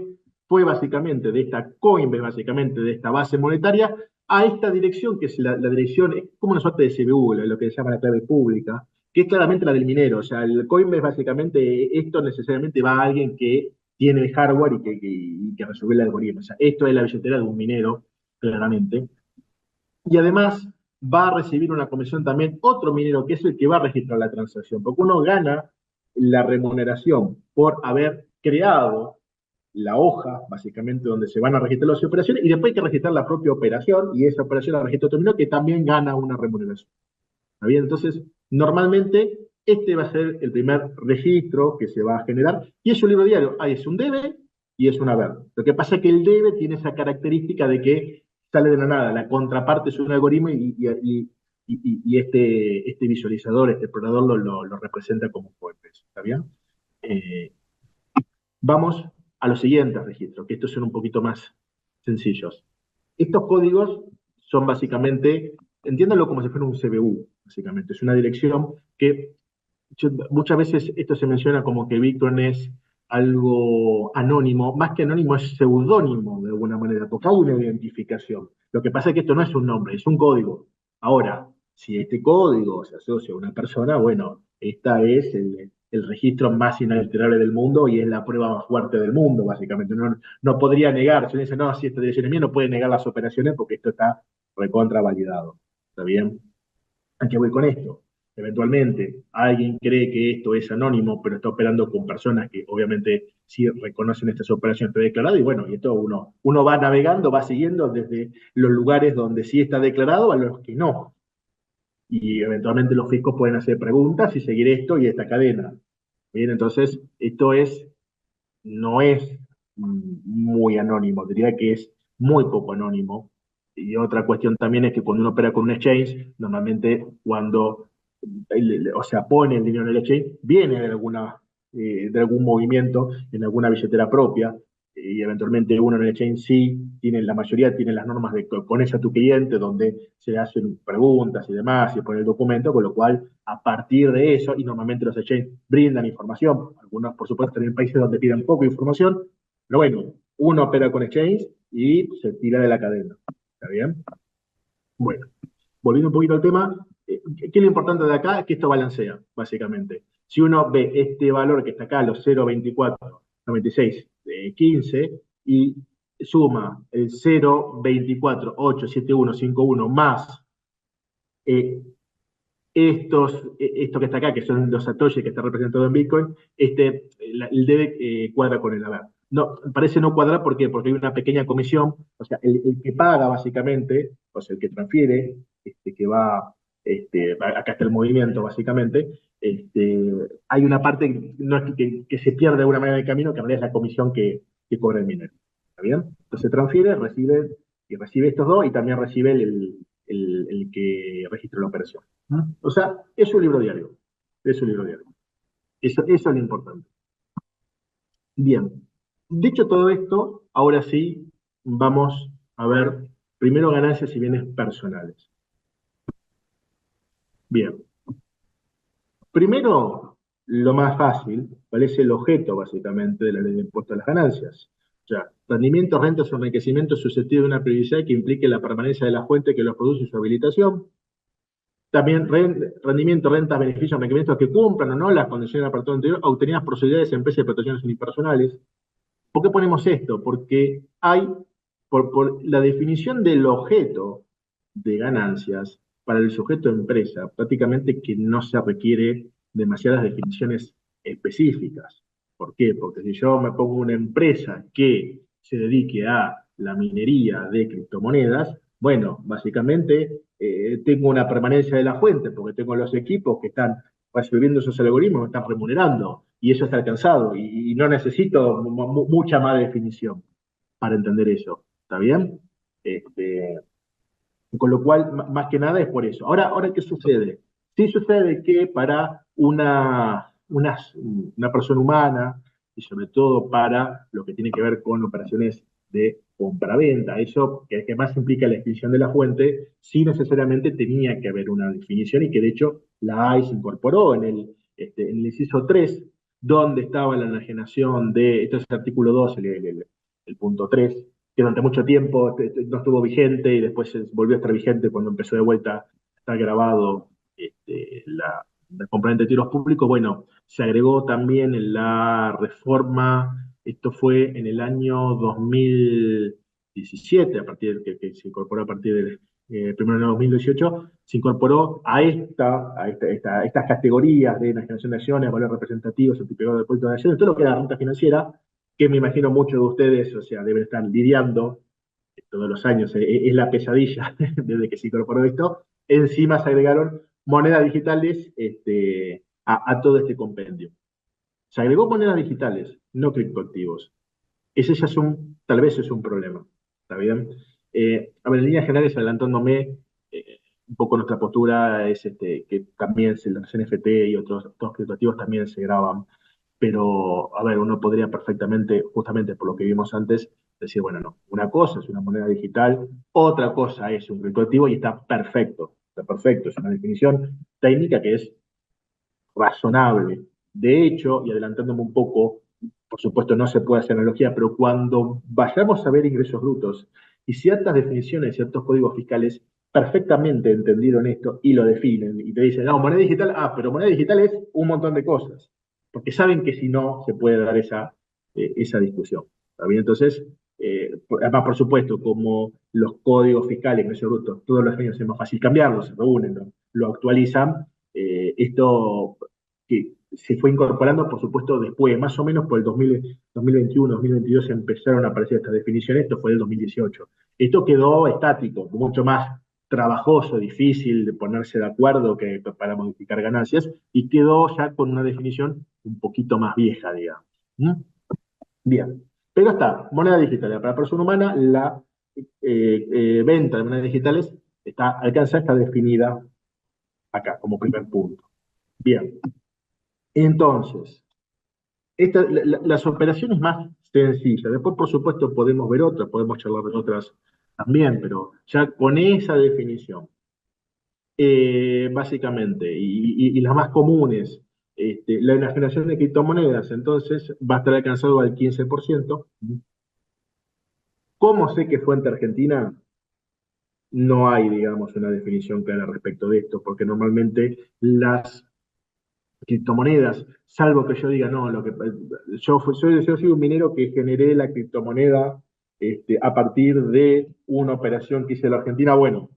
Fue básicamente de esta Coinbase, básicamente de esta base monetaria, a esta dirección, que es la dirección, es como una suerte de CBU, lo que se llama la clave pública, que es claramente la del minero. O sea, el Coinbase básicamente, esto necesariamente va a alguien que tiene el hardware y que resuelve el algoritmo. O sea, esto es la billetera de un minero, claramente. Y además va a recibir una comisión también otro minero, que es el que va a registrar la transacción, porque uno gana la remuneración por haber creado la hoja, básicamente, donde se van a registrar las operaciones, y después hay que registrar la propia operación, y esa operación la registra otro minero que también gana una remuneración. ¿Está bien? Entonces, normalmente, este va a ser el primer registro que se va a generar, y es un libro diario. Ahí es un debe y es un haber. Lo que pasa es que el debe tiene esa característica de que sale de la nada, la contraparte es un algoritmo y este visualizador, este explorador lo representa como fuentes. ¿Está bien? Vamos a los siguientes registros, que estos son un poquito más sencillos. Estos códigos son básicamente, entiéndanlo como si fuera un CBU, básicamente. Es una dirección que muchas veces esto se menciona como que Bitcoin es algo anónimo, más que anónimo es seudónimo de alguna manera, porque hay una identificación. Lo que pasa es que esto no es un nombre, es un código. Ahora, si este código se asocia a una persona, bueno, esta es el registro más inalterable del mundo y es la prueba más fuerte del mundo, básicamente. No podría negar, si uno dice, no, si esta dirección es mía, no puede negar las operaciones porque esto está recontra validado. ¿Está bien? ¿A qué voy con esto? Eventualmente, alguien cree que esto es anónimo, pero está operando con personas que obviamente sí reconocen estas operaciones está declarado, y bueno, y esto uno va navegando, va siguiendo desde los lugares donde sí está declarado a los que no. Y eventualmente los fiscos pueden hacer preguntas y seguir esto y esta cadena. Bien, entonces, no es muy anónimo, diría que es muy poco anónimo. Y otra cuestión también es que cuando uno opera con un exchange, normalmente cuando, o sea, pone el dinero en el exchange, viene de algún movimiento en alguna billetera propia, y eventualmente uno en el exchange sí, la mayoría tiene las normas de que pones a tu cliente donde se hacen preguntas y demás, y pone el documento, con lo cual a partir de eso, y normalmente los exchanges brindan información, algunos por supuesto en países donde piden poca información, pero bueno, uno opera con exchange y se tira de la cadena. ¿Está bien? Bueno, volviendo un poquito al tema, ¿qué es lo importante de acá? Es que esto balancea, básicamente. Si uno ve este valor que está acá, los 0,24, 96, 15, y suma el 0,24, 87151 más eh, esto que está acá, que son los satoshi que está representado en Bitcoin, el debe cuadra con el haber. No, parece no cuadrar, ¿por qué? Porque hay una pequeña comisión, o sea, el que paga básicamente, o sea, el que transfiere, que va, acá está el movimiento básicamente, hay una parte no es que se pierde de alguna manera en el camino, que en realidad es la comisión que cobra el minero. ¿Está bien? Entonces transfiere, recibe estos dos y también recibe el que registra la operación. ¿No? O sea, es un libro diario. Es un libro diario. Eso es lo importante. Bien. Dicho todo esto, ahora sí vamos a ver primero ganancias y bienes personales. Bien. Primero, lo más fácil, ¿cuál es el objeto básicamente de la ley de impuesto a las ganancias? O sea, rendimientos, rentas o enriquecimiento susceptible de una periodicidad que implique la permanencia de la fuente que los produce y su habilitación. También rendimiento, rentas, beneficios, requerimientos que cumplan o no las condiciones del apartado anterior obtenidas por sociedades, empresas y protecciones unipersonales. ¿Por qué ponemos esto? Porque hay, por la definición del objeto de ganancias para el sujeto de empresa, prácticamente que no se requiere demasiadas definiciones específicas. ¿Por qué? Porque si yo me pongo una empresa que se dedique a la minería de criptomonedas, bueno, básicamente tengo una permanencia de la fuente, porque tengo los equipos que están resolviendo esos algoritmos, me están remunerando, y eso está alcanzado, y no necesito mucha más definición para entender eso. ¿Está bien? Este, con lo cual, más que nada es por eso. Ahora ¿qué sucede? Sí sucede que para una persona humana, y sobre todo para lo que tiene que ver con operaciones de compraventa, eso que más implica la definición de la fuente, sí necesariamente tenía que haber una definición y que de hecho la AI se incorporó en el inciso 3, donde estaba la enajenación de, esto es el artículo 2, el punto 3, que durante mucho tiempo no estuvo vigente y después volvió a estar vigente cuando empezó de vuelta, está grabado la compraventa de tiros públicos. Bueno, se agregó también en la reforma, esto fue en el año 2017, a partir que se incorporó a partir del primero de 2018, se incorporó a estas categorías de enajenación de acciones, valores representativos, certificado de depósito de acciones, todo lo que era renta financiera, que me imagino muchos de ustedes, o sea, deben estar lidiando todos los años, es la pesadilla desde que se incorporó esto. Encima se agregaron monedas digitales a todo este compendio. Se agregó monedas digitales, no criptoactivos. Ese ya tal vez es un problema, ¿está bien? A ver, en líneas generales, adelantándome, un poco nuestra postura es que también los NFT y otros criptoactivos también se graban, pero, a ver, uno podría perfectamente, justamente por lo que vimos antes, decir, bueno, no, una cosa es una moneda digital, otra cosa es un criptoactivo y está perfecto, es una definición técnica que es razonable. De hecho, y adelantándome un poco, por supuesto no se puede hacer analogía, pero cuando vayamos a ver ingresos brutos y ciertas definiciones, ciertos códigos fiscales perfectamente entendieron esto y lo definen y te dicen, no, moneda digital, pero moneda digital es un montón de cosas, porque saben que si no se puede dar esa discusión. ¿Está bien? Entonces, además, por supuesto, como los códigos fiscales, ingresos brutos, todos los años es más fácil cambiarlos, se reúnen, lo actualizan, esto que se fue incorporando, por supuesto, después, más o menos por el 2021, 2022 empezaron a aparecer estas definiciones, esto fue el 2018. Esto quedó estático, mucho más trabajoso, difícil de ponerse de acuerdo que para modificar ganancias, y quedó ya con una definición un poquito más vieja, digamos. ¿Mm? Bien, pero está, moneda digital. Para persona humana, la venta de monedas digitales está definida acá como primer punto. Bien, entonces, las operaciones más sencillas, después por supuesto podemos ver otras, podemos charlar de otras también, pero ya con esa definición, básicamente, y las más comunes, la enajenación de criptomonedas, entonces va a estar alcanzado al 15%, ¿Cómo sé que fuente argentina? No hay, digamos, una definición clara respecto de esto, porque normalmente las criptomonedas, salvo que yo diga, no, yo soy un minero que generé la criptomoneda a partir de una operación que hice en la Argentina, bueno,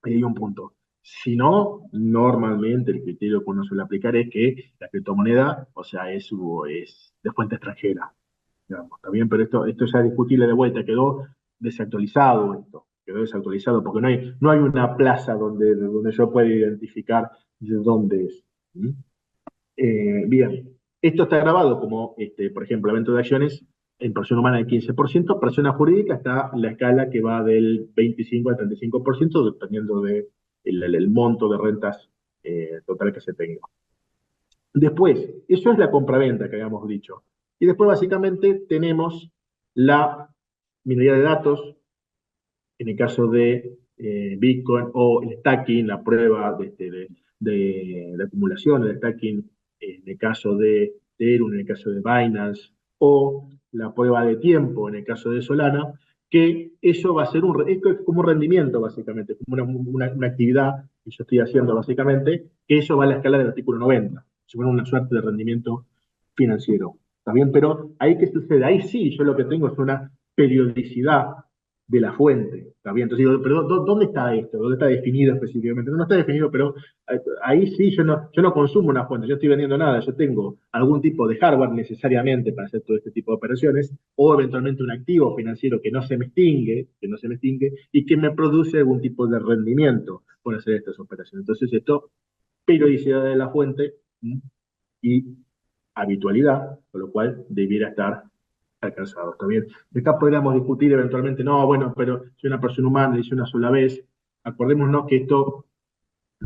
ahí hay un punto. Si no, normalmente el criterio que uno suele aplicar es que la criptomoneda, o sea, es de fuente extranjera, digamos, ¿está bien? Pero esto ya es discutible de vuelta, quedó desactualizado porque no hay una plaza donde yo pueda identificar de dónde es. ¿Mm? Bien, esto está grabado como, por ejemplo, evento de acciones en persona humana del 15%, persona jurídica está en la escala que va del 25 al 35%, dependiendo del el monto de rentas total que se tenga. Después, eso es la compraventa que habíamos dicho. Y después, básicamente, tenemos la minería de datos, en el caso de Bitcoin, o el stacking, la prueba de acumulación, el stacking en el caso de Ethereum, en el caso de Binance, o la prueba de tiempo en el caso de Solana, que eso va a ser esto es como un rendimiento, básicamente, como una actividad que yo estoy haciendo, básicamente, que eso va a la escala del artículo 90, según una suerte de rendimiento financiero. ¿Está bien? Pero ahí, ¿qué sucede? Ahí sí, yo lo que tengo es una periodicidad de la fuente. ¿Está bien? Entonces digo, pero ¿dónde está esto? ¿Dónde está definido específicamente? No está definido, pero ahí sí yo no consumo una fuente, yo estoy vendiendo nada, yo tengo algún tipo de hardware necesariamente para hacer todo este tipo de operaciones, o eventualmente un activo financiero que no se me extingue y que me produce algún tipo de rendimiento por hacer estas operaciones. Entonces esto, periodicidad de la fuente y habitualidad, con lo cual debiera estar alcanzado. ¿Está bien? Acá podríamos discutir eventualmente, no, bueno, pero si una persona humana dice una sola vez, acordémonos que todo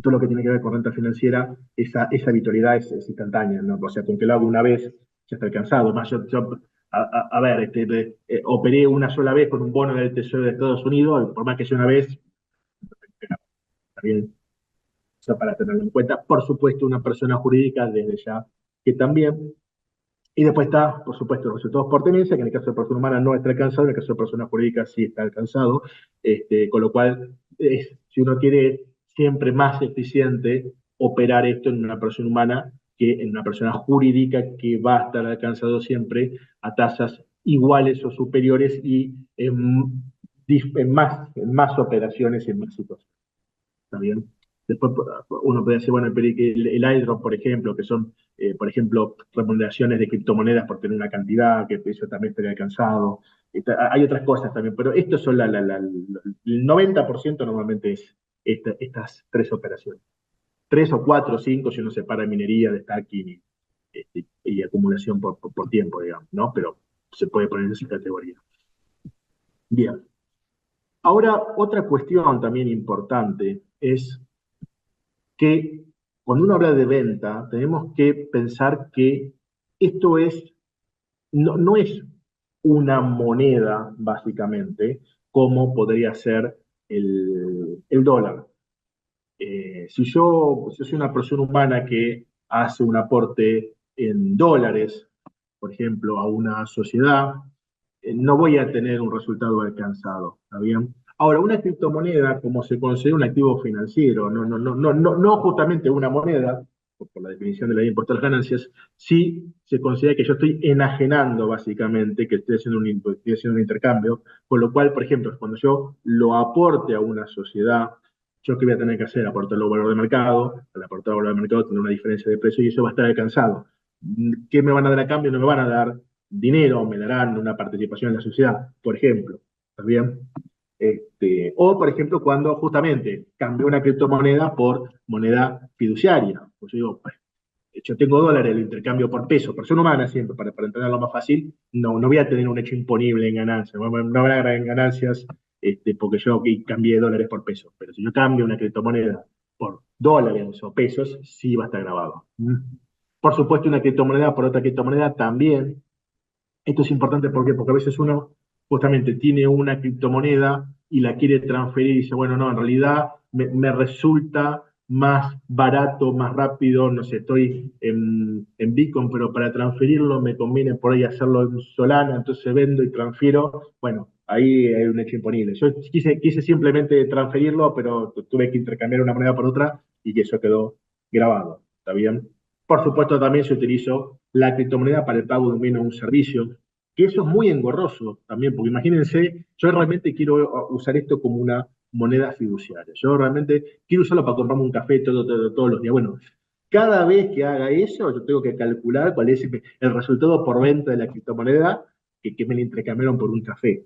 lo que tiene que ver con renta financiera, esa habitualidad es instantánea, ¿no? O sea, con que lo hago una vez, ya está alcanzado. Más a ver, operé una sola vez con un bono del Tesoro de Estados Unidos, por más que sea una vez, está bien, eso para tenerlo en cuenta. Por supuesto, una persona jurídica desde ya que también. Y después está, por supuesto, los resultados por tenencia, que en el caso de persona humana no está alcanzado, en el caso de persona jurídica sí está alcanzado, con lo cual, si uno quiere, es siempre más eficiente operar esto en una persona humana que en una persona jurídica que va a estar alcanzado siempre a tasas iguales o superiores y en más operaciones y en más situaciones. ¿Está bien? Después uno puede decir, bueno, el airdrop, por ejemplo, que son, por ejemplo, remuneraciones de criptomonedas por tener una cantidad, que eso también estaría alcanzado. Hay otras cosas también, pero estos son el 90% normalmente es estas tres operaciones. 3 o 4 o 5 si uno separa minería de stacking y acumulación por tiempo, digamos, ¿no? Pero se puede poner en esa categoría. Bien. Ahora, otra cuestión también importante es que cuando uno habla de venta, tenemos que pensar que esto no es una moneda, básicamente, como podría ser el dólar. Si yo soy una persona humana que hace un aporte en dólares, por ejemplo, a una sociedad, no voy a tener un resultado alcanzado, ¿está bien? Ahora, una criptomoneda, como se considera un activo financiero, no justamente una moneda, por la definición de la ley de impuesto a las ganancias, sí se considera que yo estoy enajenando, básicamente, que estoy haciendo un intercambio, con lo cual, por ejemplo, cuando yo lo aporte a una sociedad, ¿yo qué voy a tener que hacer? Aportarlo al valor de mercado, al aportar al valor de mercado tener una diferencia de precio y eso va a estar alcanzado. ¿Qué me van a dar a cambio? No me van a dar dinero, me darán una participación en la sociedad, por ejemplo. ¿Está bien? O, por ejemplo, cuando justamente cambio una criptomoneda por moneda fiduciaria. Pues yo digo, pues, yo tengo dólares, lo intercambio por peso, persona humana siempre, para entenderlo más fácil, no voy a tener un hecho imponible en ganancias, no habrá ganancias porque yo cambié dólares por pesos. Pero si yo cambio una criptomoneda por dólares o pesos, sí va a estar grabado. Por supuesto, una criptomoneda por otra criptomoneda también. Esto es importante porque a veces uno justamente tiene una criptomoneda y la quiere transferir y dice, bueno, no, en realidad me resulta más barato, más rápido, no sé, estoy en Bitcoin, pero para transferirlo me conviene por ahí hacerlo en Solana, entonces vendo y transfiero. Bueno, ahí hay un hecho imponible. Yo quise simplemente transferirlo, pero tuve que intercambiar una moneda por otra y que eso quedó grabado. ¿Está bien? Por supuesto, también se utilizó la criptomoneda para el pago de un bien o un servicio, que eso es muy engorroso también, porque imagínense, yo realmente quiero usar esto como una moneda fiduciaria. Yo realmente quiero usarlo para comprarme un café todos los días. Bueno, cada vez que haga eso, yo tengo que calcular cuál es el resultado por venta de la criptomoneda que me la intercambiaron por un café.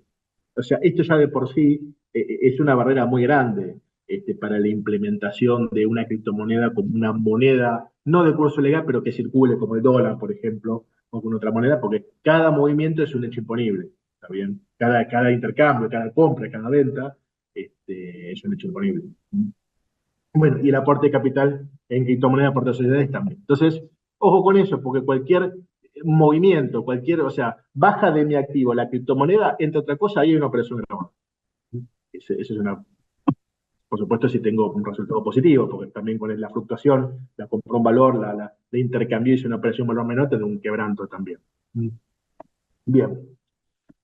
O sea, esto ya de por sí es una barrera muy grande para la implementación de una criptomoneda como una moneda, no de curso legal, pero que circule como el dólar, por ejemplo, o con otra moneda, porque cada movimiento es un hecho imponible, ¿está bien? Cada intercambio, cada compra, cada venta, es un hecho imponible. Bueno, y el aporte de capital en criptomoneda, aporte a sociedades también. Entonces, ojo con eso, porque cualquier movimiento, o sea, baja de mi activo la criptomoneda, entre otra cosa, ahí hay una operación grabada. Eso es una, por supuesto, si tengo un resultado positivo, porque también con la fluctuación, la compró un valor, la intercambié, hice una operación valor menor, tengo un quebranto también. Bien.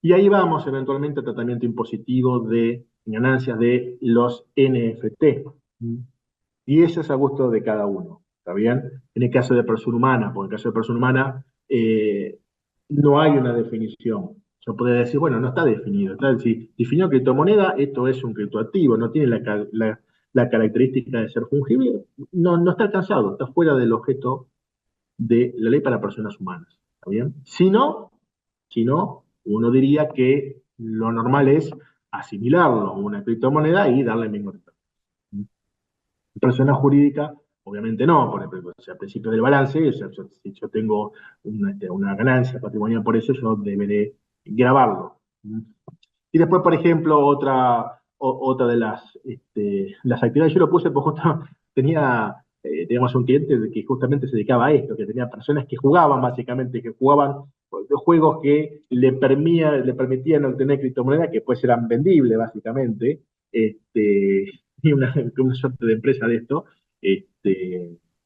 Y ahí vamos eventualmente al tratamiento impositivo de ganancias de los NFT. Y eso es a gusto de cada uno, ¿está bien? En el caso de persona humana, porque en el caso de persona humana no hay una definición. Yo podría decir, bueno, no está definido. Si definió criptomoneda, esto es un criptoactivo, no tiene la característica de ser fungible, no está alcanzado, está fuera del objeto de la ley para personas humanas, ¿está bien? Si no, uno diría que lo normal es asimilarlo a una criptomoneda y darle el mismo retorno. Persona jurídica, obviamente no, por ejemplo, o sea, al principio del balance, o sea, si yo tengo una ganancia patrimonial por eso, yo deberé grabarlo. Y después, por ejemplo, otra de las actividades, yo lo puse porque justo teníamos un cliente que justamente se dedicaba a esto, que tenía personas que jugaban básicamente, que jugaban juegos que le permitían obtener criptomonedas que pues eran vendibles básicamente, y una suerte de empresa de esto.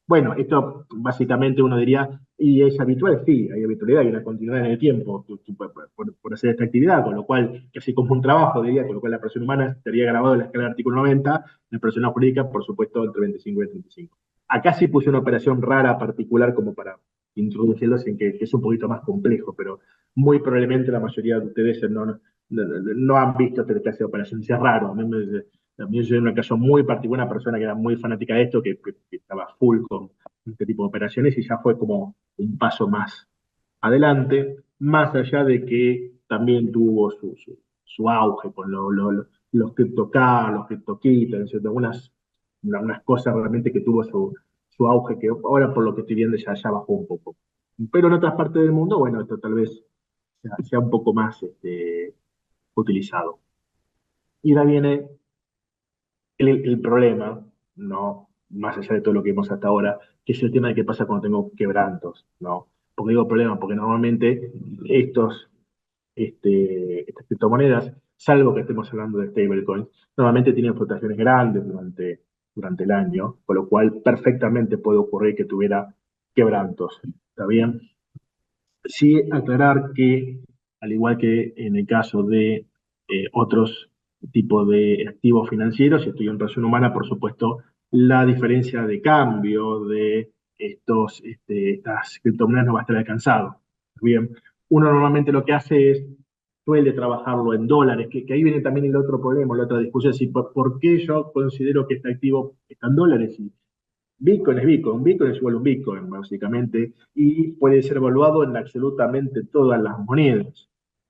Bueno, esto básicamente uno diría, y es habitual, sí, hay habitualidad, hay una continuidad en el tiempo por hacer esta actividad, con lo cual, casi como un trabajo, diría, con lo cual la persona humana estaría grabado en la escala del artículo 90, la persona jurídica, por supuesto, entre 25 y 35. Acá sí puse una operación rara, particular, como para introducirlos en que es un poquito más complejo, pero muy probablemente la mayoría de ustedes no han visto esta clase de operaciones. Es raro, también yo en un caso muy particular, una persona que era muy fanática de esto, que estaba full con este tipo de operaciones y ya fue como un paso más adelante, más allá de que también tuvo su auge con los CryptoCar, los CryptoKitties, unas cosas realmente que tuvo su auge, que ahora por lo que estoy viendo ya bajó un poco. Pero en otras partes del mundo, bueno, esto tal vez sea un poco más utilizado. Y ahora viene el problema, ¿no? Más allá de todo lo que vimos hasta ahora, que es el tema de qué pasa cuando tengo quebrantos, ¿no? Porque digo problema, porque normalmente estas criptomonedas, salvo que estemos hablando de stablecoins, normalmente tienen fluctuaciones grandes durante el año, con lo cual perfectamente puede ocurrir que tuviera quebrantos, ¿está bien? Sí aclarar que, al igual que en el caso de otros tipos de activos financieros, si estoy en persona humana, por supuesto, la diferencia de cambio de estas criptomonedas no va a estar alcanzado. Bien, uno normalmente lo que hace suele trabajarlo en dólares, que ahí viene también el otro problema, la otra discusión, si por qué yo considero que este activo está en dólares y Bitcoin es igual a un Bitcoin, básicamente, y puede ser evaluado en absolutamente todas las monedas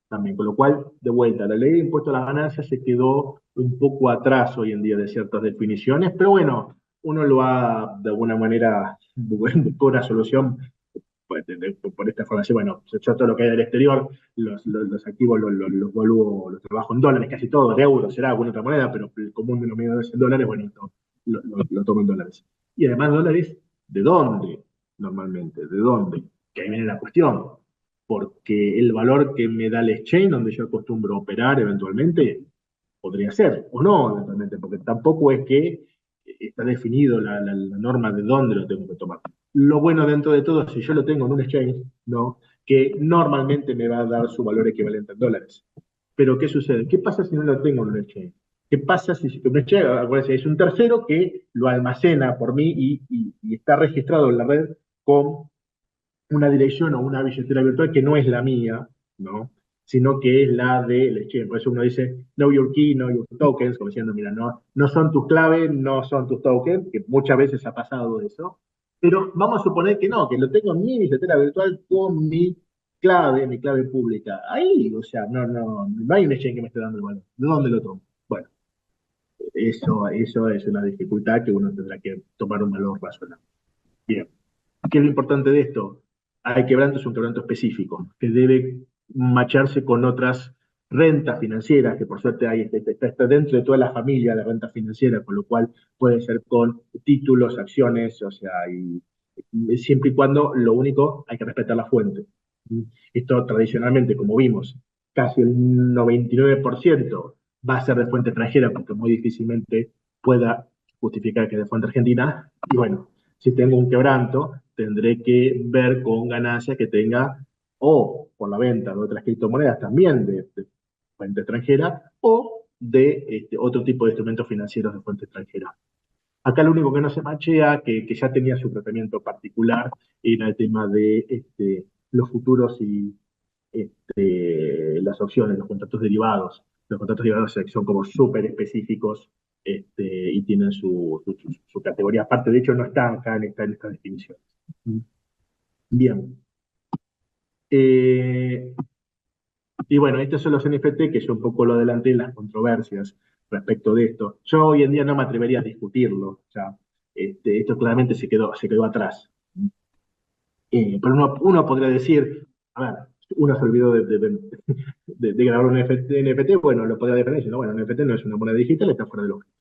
también, con lo cual, de vuelta, la ley de impuesto a las ganancias se quedó un poco atrás hoy en día de ciertas definiciones, pero bueno, uno lo ha, de alguna manera, buscado una solución por esta formación. Bueno, yo todo lo que hay del exterior, los activos los evalúo, los trabajo en dólares, casi todo, en euros, será alguna otra moneda, pero el común denominador es en dólares, bueno, lo tomo en dólares. Y además dólares, ¿de dónde? Normalmente, ¿de dónde? Que ahí viene la cuestión. Porque el valor que me da el exchange, donde yo acostumbro a operar eventualmente, podría ser, o no, eventualmente, porque tampoco es que está definido la norma de dónde lo tengo que tomar. Lo bueno dentro de todo, si yo lo tengo en un exchange, ¿no? Que normalmente me va a dar su valor equivalente en dólares. Pero ¿qué sucede? ¿Qué pasa si no lo tengo en un exchange? ¿Qué pasa si un exchange, acuérdense, es un tercero que lo almacena por mí y está registrado en la red con una dirección o una billetera virtual que no es la mía, ¿no? Sino que es la del exchange. Por eso uno dice, know your key, know your tokens, como diciendo, mira, no son tus claves, no son tus tokens, que muchas veces ha pasado eso, pero vamos a suponer que no, que lo tengo en mi billetera virtual con mi clave pública. Ahí, o sea, no hay un exchange que me esté dando el valor. ¿De dónde lo tomo? Bueno, eso es una dificultad que uno tendrá que tomar un valor razonable. Bien. ¿Qué es lo importante de esto? Hay quebranto, es un quebranto específico, que debe macharse con otras rentas financieras, que por suerte está dentro de toda la familia de rentas financieras, con lo cual puede ser con títulos, acciones, o sea, siempre y cuando lo único hay que respetar la fuente. Esto tradicionalmente, como vimos, casi el 99% va a ser de fuente extranjera, porque muy difícilmente pueda justificar que es de fuente argentina. Y bueno, si tengo un quebranto, tendré que ver con ganancias que tenga o por la venta de otras criptomonedas también de fuente extranjera o de otro tipo de instrumentos financieros de fuente extranjera. Acá lo único que no se machea, que ya tenía su tratamiento particular, era el tema de los futuros y las opciones, los contratos derivados. Los contratos derivados son como súper específicos y tienen su categoría aparte. De hecho, no están acá en esta definición. Bien. Y bueno, estos son los NFT, que yo un poco lo adelanté en las controversias respecto de esto. Yo hoy en día no me atrevería a discutirlo. O sea, esto claramente se quedó atrás. Pero uno podría decir, a ver, uno se olvidó de grabar un NFT, bueno, lo podría defender diciendo, bueno, un NFT no es una moneda digital, está fuera de lógica.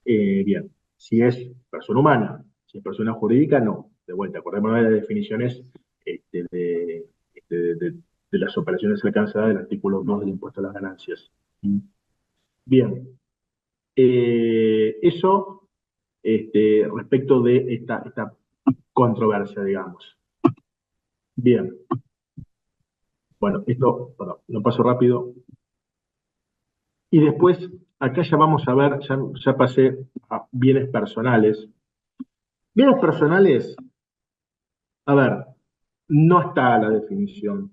Bien, si es persona humana, si es persona jurídica, no. De vuelta, acordémonos de las definiciones este, de, este, de- de las operaciones alcanzadas del artículo 2 del impuesto a las ganancias. Bien, eso respecto de esta controversia, digamos. Bien, bueno, esto, perdón, lo paso rápido. Y después, acá ya vamos a ver, ya pasé a bienes personales. Bienes personales, a ver, no está la definición.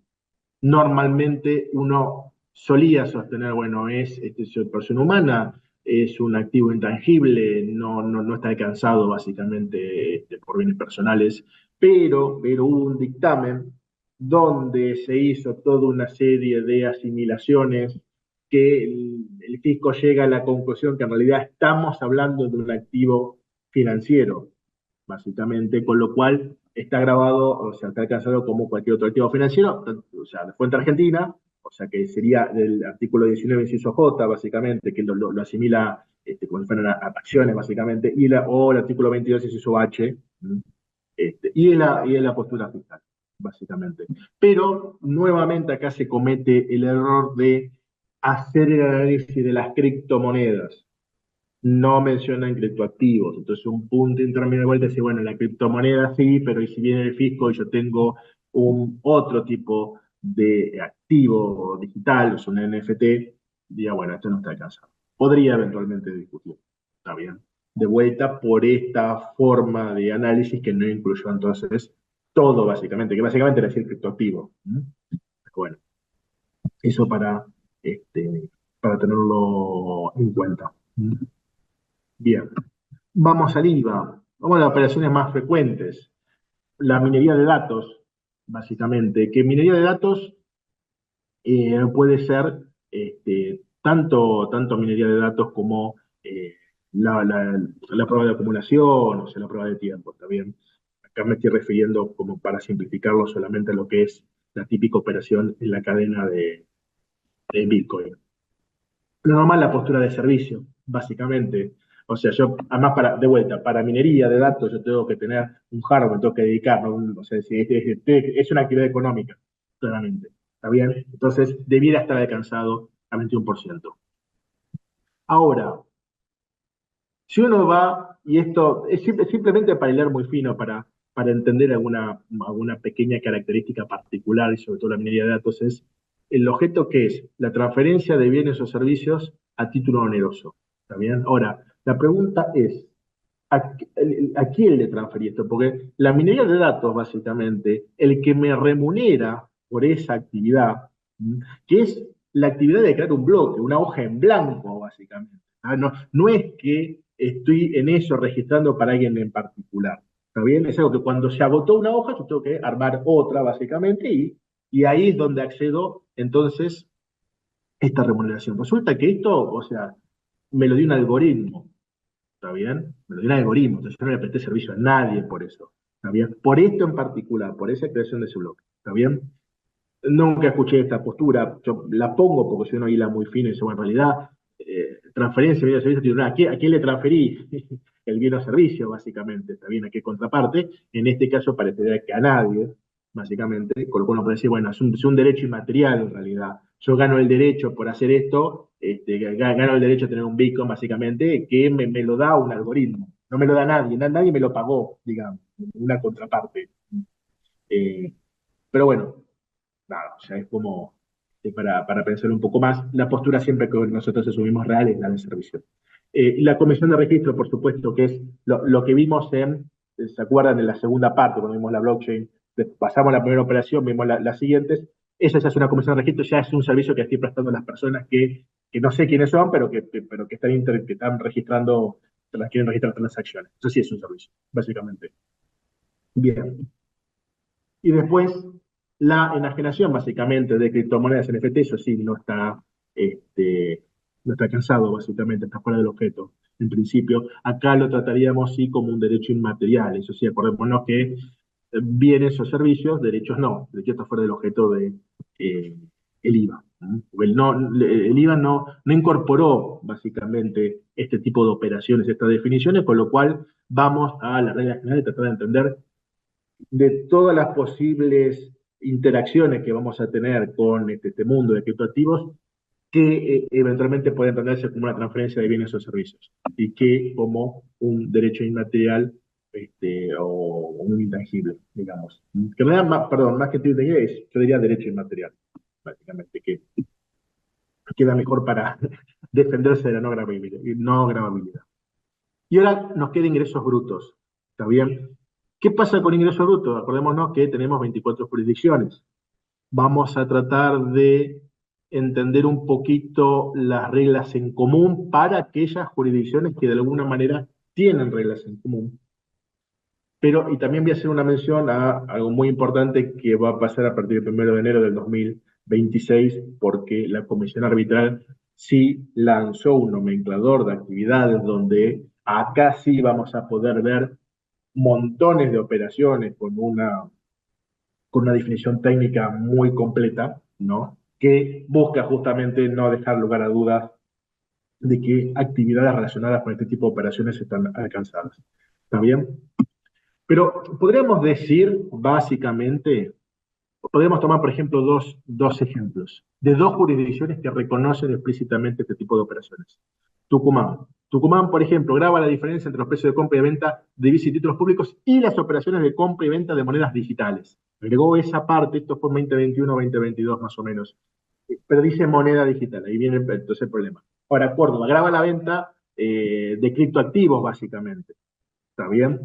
Normalmente uno solía sostener, bueno, es persona humana, es un activo intangible, no está alcanzado básicamente por bienes personales, pero hubo un dictamen donde se hizo toda una serie de asimilaciones que el fisco llega a la conclusión que en realidad estamos hablando de un activo financiero, básicamente, con lo cual está grabado, o sea, está alcanzado como cualquier otro activo financiero, o sea, de fuente argentina, o sea, que sería del artículo 19, inciso J, básicamente, que lo asimila como si fueran acciones, básicamente, o el artículo 22, inciso H, y en la postura fiscal, básicamente. Pero, nuevamente, acá se comete el error de hacer el análisis de las criptomonedas, no mencionan criptoactivos. Entonces, un punto intermedio de vuelta es decir, bueno, la criptomoneda sí, pero y si viene el fisco y yo tengo un otro tipo de activo digital, es un NFT, diría, bueno, esto no está alcanzado. Podría eventualmente discutir, está bien. De vuelta por esta forma de análisis que no incluyó entonces todo, básicamente, que básicamente era decir criptoactivo. Bueno, eso para tenerlo en cuenta. Bien. Vamos al IVA, vamos a las operaciones más frecuentes. La minería de datos, básicamente, que minería de datos puede ser tanto minería de datos como la prueba de acumulación, o sea, la prueba de tiempo, ¿está bien? Acá me estoy refiriendo, como para simplificarlo, solamente a lo que es la típica operación en la cadena de Bitcoin. Lo normal, la postura de servicio, básicamente. O sea, yo, además, de vuelta, para minería de datos, yo tengo que tener un hardware, tengo que dedicar, ¿no? O sea, es una actividad económica, claramente. ¿Está bien? Entonces, debiera estar alcanzado a 21%. Ahora, si uno va, y esto es simplemente para hilar muy fino, para entender alguna pequeña característica particular, y sobre todo la minería de datos, es el objeto que es la transferencia de bienes o servicios a título oneroso. ¿Está bien? Ahora, la pregunta es, ¿a quién le transferí esto? Porque la minería de datos, básicamente, el que me remunera por esa actividad, que es la actividad de crear un bloque, una hoja en blanco, básicamente. No es que estoy en eso registrando para alguien en particular. ¿Está bien? Es algo que cuando se agotó una hoja, yo tengo que armar otra, básicamente, y ahí es donde accedo, entonces, esta remuneración. Resulta que esto, o sea, me lo dio un algoritmo. ¿Está bien? Me lo dio un algoritmo, entonces yo no le presté servicio a nadie por eso. ¿Está bien? Por esto en particular, por esa creación de ese bloque. ¿Está bien? Nunca escuché esta postura, yo la pongo porque soy una hila muy fina y dice, bueno, en realidad, transferencia, bien o servicio, ¿a quién le transferí el bien o servicio, básicamente? ¿Está bien? ¿A qué contraparte? En este caso parecería que a nadie, básicamente, con lo cual uno puede decir, bueno, es un derecho inmaterial en realidad. Yo gano el derecho por hacer esto, gano el derecho a tener un beacon, básicamente, que me lo da un algoritmo. No me lo da nadie, nadie me lo pagó, digamos, una contraparte. Eh, pero bueno, nada, o sea, es como para pensar un poco más, la postura siempre que nosotros asumimos real es la de servicio. La comisión de registro, por supuesto, que es lo que vimos ¿se acuerdan de la segunda parte, cuando vimos la blockchain? Pasamos la primera operación, vimos las siguientes, esa ya es una comisión de registro, ya es un servicio que estoy prestando a las personas que no sé quiénes son, pero que están registrando, quieren registrar transacciones. Eso sí es un servicio, básicamente. Bien. Y después, la enajenación, básicamente, de criptomonedas NFT, eso sí, no está cansado, básicamente, está fuera del objeto. En principio, acá lo trataríamos, sí, como un derecho inmaterial. Eso sí, acordémonos que bienes o servicios, derechos no. Derechos está fuera del objeto de el IVA. ¿No? El IVA no incorporó, básicamente, este tipo de operaciones, estas definiciones, con lo cual vamos a la regla general de tratar de entender de todas las posibles interacciones que vamos a tener con este mundo de criptoactivos, que eventualmente puede entenderse como una transferencia de bienes o servicios, y que como un derecho inmaterial o un intangible, digamos. Que me da más, perdón, más que intangible, yo diría derecho inmaterial, básicamente, que queda mejor para defenderse de la no gravabilidad. Y ahora nos queda ingresos brutos. ¿Está bien? ¿Qué pasa con ingresos brutos? Acordémonos que tenemos 24 jurisdicciones. Vamos a tratar de entender un poquito las reglas en común para aquellas jurisdicciones que de alguna manera tienen reglas en común. Pero, y también voy a hacer una mención a algo muy importante que va a pasar a partir del 1 de enero del 2026, porque la Comisión Arbitral sí lanzó un nomenclador de actividades donde acá sí vamos a poder ver montones de operaciones con una definición técnica muy completa, ¿no? Que busca justamente no dejar lugar a dudas de qué actividades relacionadas con este tipo de operaciones están alcanzadas. ¿Está bien? Pero podríamos decir, básicamente, podríamos tomar, por ejemplo, dos ejemplos de dos jurisdicciones que reconocen explícitamente este tipo de operaciones. Tucumán. Tucumán, por ejemplo, graba la diferencia entre los precios de compra y venta de divisas y títulos públicos y las operaciones de compra y venta de monedas digitales. Agregó esa parte, esto fue en 2021-2022 más o menos. Pero dice moneda digital, ahí viene entonces el problema. Ahora, Córdoba graba la venta de criptoactivos, básicamente. ¿Está bien?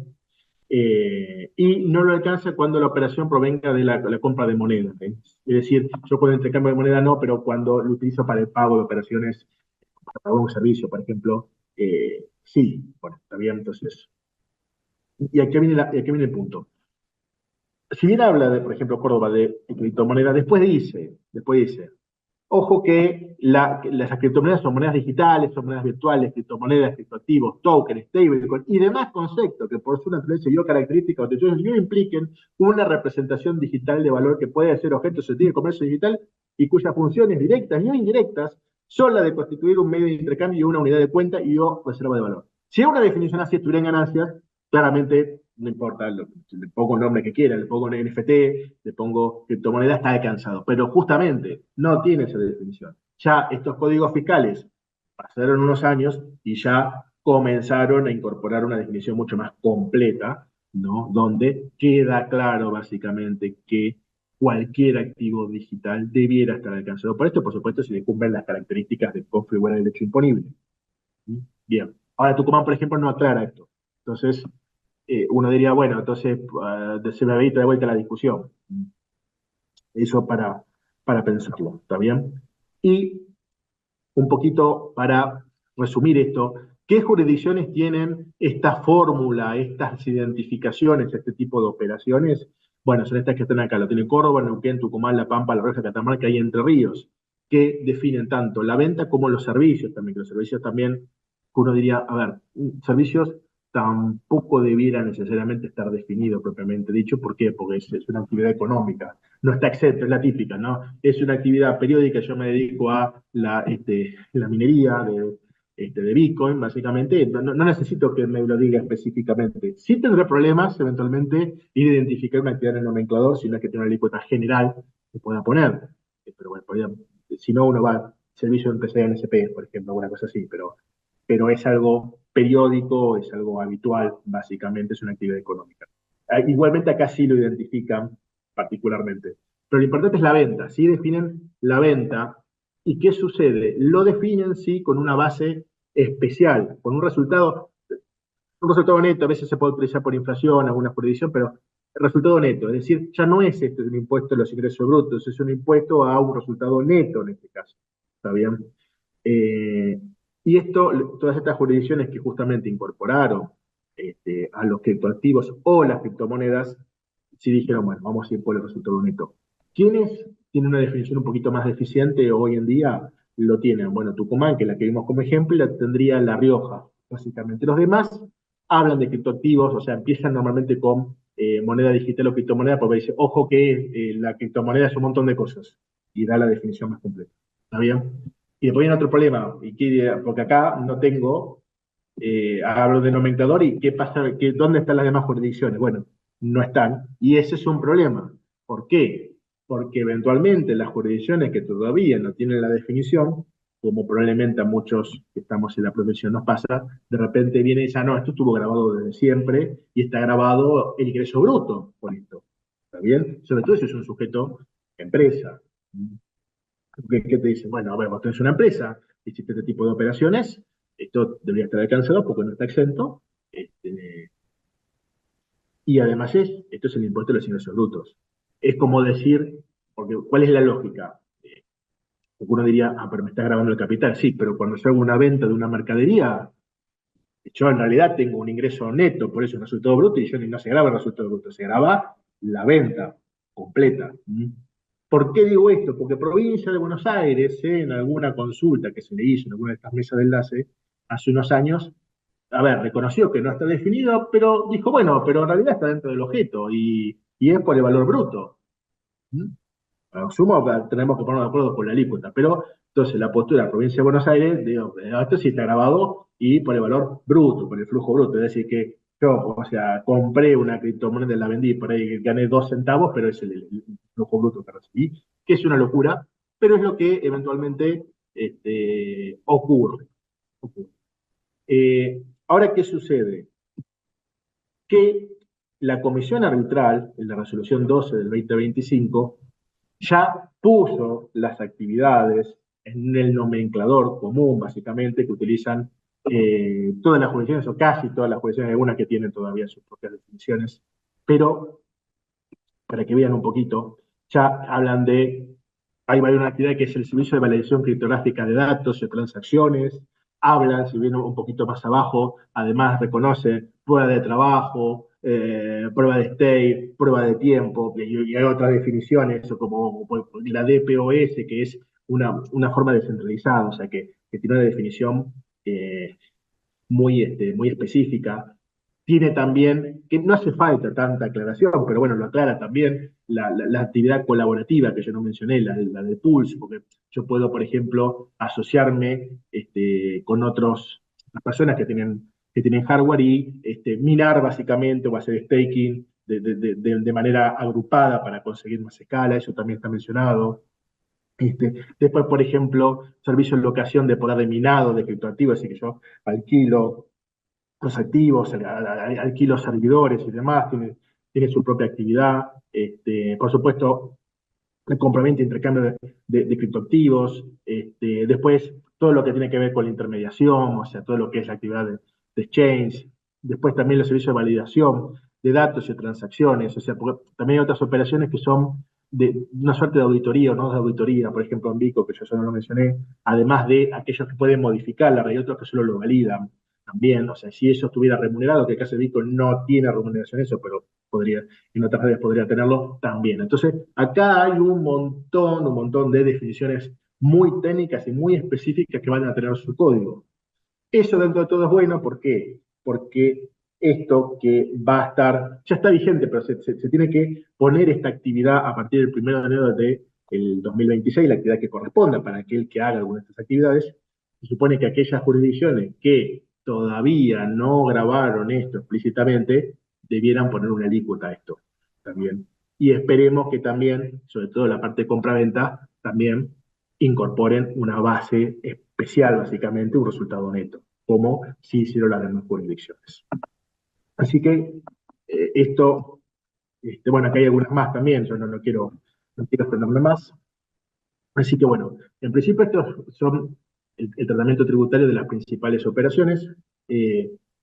Y no lo alcanza cuando la operación provenga de la compra de moneda. ¿Eh? Es decir, yo puedo intercambio de moneda no, pero cuando lo utilizo para el pago de operaciones, para pagar un servicio, por ejemplo, sí. Bueno, está bien, entonces. Y aquí viene el punto. Si bien habla de, por ejemplo, Córdoba de criptomoneda, después dice, ojo que las criptomonedas son monedas digitales, son monedas virtuales, criptomonedas, criptoactivos, tokens, stablecoin y demás conceptos que por su naturaleza y características o texturas impliquen una representación digital de valor que puede ser objeto de comercio digital y cuyas funciones directas y o indirectas son la de constituir un medio de intercambio y una unidad de cuenta y o reserva de valor. Si es una definición así estuviera en ganancias, claramente no importa, le pongo el nombre que quiera, le pongo NFT, le pongo criptomoneda, está alcanzado. Pero justamente no tiene esa definición. Ya estos códigos fiscales pasaron unos años y ya comenzaron a incorporar una definición mucho más completa, ¿no? Donde queda claro básicamente que cualquier activo digital debiera estar alcanzado por esto, por supuesto, si le cumplen las características de configurar el hecho imponible. Bien. Ahora, Tucumán, por ejemplo, no aclara esto. Entonces, uno diría, bueno, entonces se me había de vuelta la discusión. Eso para pensarlo, ¿está bien? Y un poquito para resumir esto, ¿qué jurisdicciones tienen esta fórmula, estas identificaciones, este tipo de operaciones? Bueno, son estas que están acá, lo tiene Córdoba, Neuquén, Tucumán, La Pampa, La Rioja, Catamarca y Entre Ríos, que definen tanto la venta como los servicios también, que los servicios también, uno diría, a ver, servicios tampoco debiera necesariamente estar definido propiamente dicho. ¿Por qué? Porque es una actividad económica, no está exento, es la típica, ¿no? Es una actividad periódica, yo me dedico a la minería de Bitcoin, básicamente, no necesito que me lo diga específicamente. Sí tendré problemas, eventualmente, ir a identificar una actividad en el nomenclador, si no es que tiene una alícuota general que pueda poner. Pero bueno, si no, uno va a servicio de empresarial NSP, por ejemplo, alguna cosa así, pero es algo periódico, es algo habitual, básicamente es una actividad económica. Igualmente acá sí lo identifican particularmente. Pero lo importante es la venta, sí definen la venta. ¿Y qué sucede? Lo definen, sí, con una base especial, con un resultado neto, a veces se puede utilizar por inflación, alguna jurisdicción, pero el resultado neto, es decir, ya no es un impuesto a los ingresos brutos, es un impuesto a un resultado neto en este caso. ¿Está bien? Eh, y todas estas jurisdicciones que justamente incorporaron a los criptoactivos o las criptomonedas, sí dijeron, bueno, vamos a ir por el resultado neto. ¿Quiénes tienen una definición un poquito más deficiente hoy en día? Lo tienen, bueno, Tucumán, que es la que vimos como ejemplo, y la tendría La Rioja, básicamente. Los demás hablan de criptoactivos, o sea, empiezan normalmente con moneda digital o criptomoneda, porque dice, ojo que la criptomoneda es un montón de cosas, y da la definición más completa. ¿Está bien? Y después viene otro problema, porque acá no tengo, hablo de nomenclador y qué pasa, dónde están las demás jurisdicciones. Bueno, no están, y ese es un problema. ¿Por qué? Porque eventualmente las jurisdicciones que todavía no tienen la definición, como probablemente a muchos que estamos en la profesión nos pasa, de repente viene y dice, no, esto estuvo grabado desde siempre y está grabado el ingreso bruto por esto. ¿Está bien? Sobre todo si es un sujeto empresa. ¿Qué te dicen? Bueno, a ver, vos tenés una empresa, hiciste este tipo de operaciones, esto debería estar alcanzado porque no está exento, y además esto es el impuesto de los ingresos brutos. Es como decir, porque ¿cuál es la lógica? Porque uno diría, pero me está grabando el capital. Sí, pero cuando yo hago una venta de una mercadería, yo en realidad tengo un ingreso neto, por eso el resultado bruto, y yo no se graba el resultado bruto, se graba la venta completa. ¿Por qué digo esto? Porque Provincia de Buenos Aires, en alguna consulta que se le hizo en alguna de estas mesas de enlace hace unos años, a ver, reconoció que no está definido, pero dijo, bueno, pero en realidad está dentro del objeto y es por el valor bruto. Asumo que tenemos que ponernos de acuerdo por la alícuota, pero entonces la postura de la provincia de Buenos Aires, digo, esto sí está grabado y por el valor bruto, por el flujo bruto, es decir, que yo, o sea, compré una criptomoneda y la vendí, por ahí gané 2 centavos, pero es el flujo bruto que recibí, que es una locura, pero es lo que eventualmente ocurre. Ahora, ¿qué sucede? Que la Comisión Arbitral, en la resolución 12 del 2025, ya puso las actividades en el nomenclador común, básicamente, que utilizan todas las jurisdicciones, o casi todas las jurisdicciones, algunas que tienen todavía sus propias definiciones, pero para que vean un poquito, ya hablan hay una actividad que es el servicio de validación criptográfica de datos y transacciones, hablan, si bien un poquito más abajo, además reconoce prueba de trabajo, prueba de state, prueba de tiempo, y hay otras definiciones, como la DPoS, que es una forma descentralizada, o sea, que tiene una definición muy específica. Tiene también, que no hace falta tanta aclaración, pero bueno, lo aclara también la actividad colaborativa que yo no mencioné, la de tools, porque yo puedo, por ejemplo, asociarme con otras personas que tienen hardware y minar básicamente o hacer staking de manera agrupada para conseguir más escala, eso también está mencionado. Después, por ejemplo, servicio de locación de poder de minado de criptoactivos, así que yo alquilo los activos, alquilo servidores y demás, tiene su propia actividad. Por supuesto, el compraventa e intercambio de criptoactivos, después todo lo que tiene que ver con la intermediación, o sea, todo lo que es la actividad de exchange, después también los servicios de validación de datos y de transacciones, o sea, porque también hay otras operaciones que son de una suerte de auditoría o no de auditoría, por ejemplo, en Vico, que yo solo lo mencioné, además de aquellos que pueden modificarla, hay otros que solo lo validan también, o sea, si eso estuviera remunerado, que el caso de Vico no tiene remuneración eso, pero podría, en otras redes podría tenerlo también. Entonces, acá hay un montón de definiciones muy técnicas y muy específicas que van a tener su código. Eso dentro de todo es bueno, ¿por qué? Porque esto que va a estar, ya está vigente, pero se tiene que poner esta actividad a partir del 1 de enero del 2026, la actividad que corresponda para aquel que haga alguna de estas actividades. Se supone que aquellas jurisdicciones que todavía no grabaron esto explícitamente, debieran poner una alícuota a esto también. Y esperemos que también, sobre todo la parte de compra-venta, también incorporen una base especial, básicamente, un resultado neto, como si hicieron las demás jurisdicciones. Así que esto, bueno, acá hay algunas más también, yo no quiero extenderme más. Así que bueno, en principio estos son el tratamiento tributario de las principales operaciones.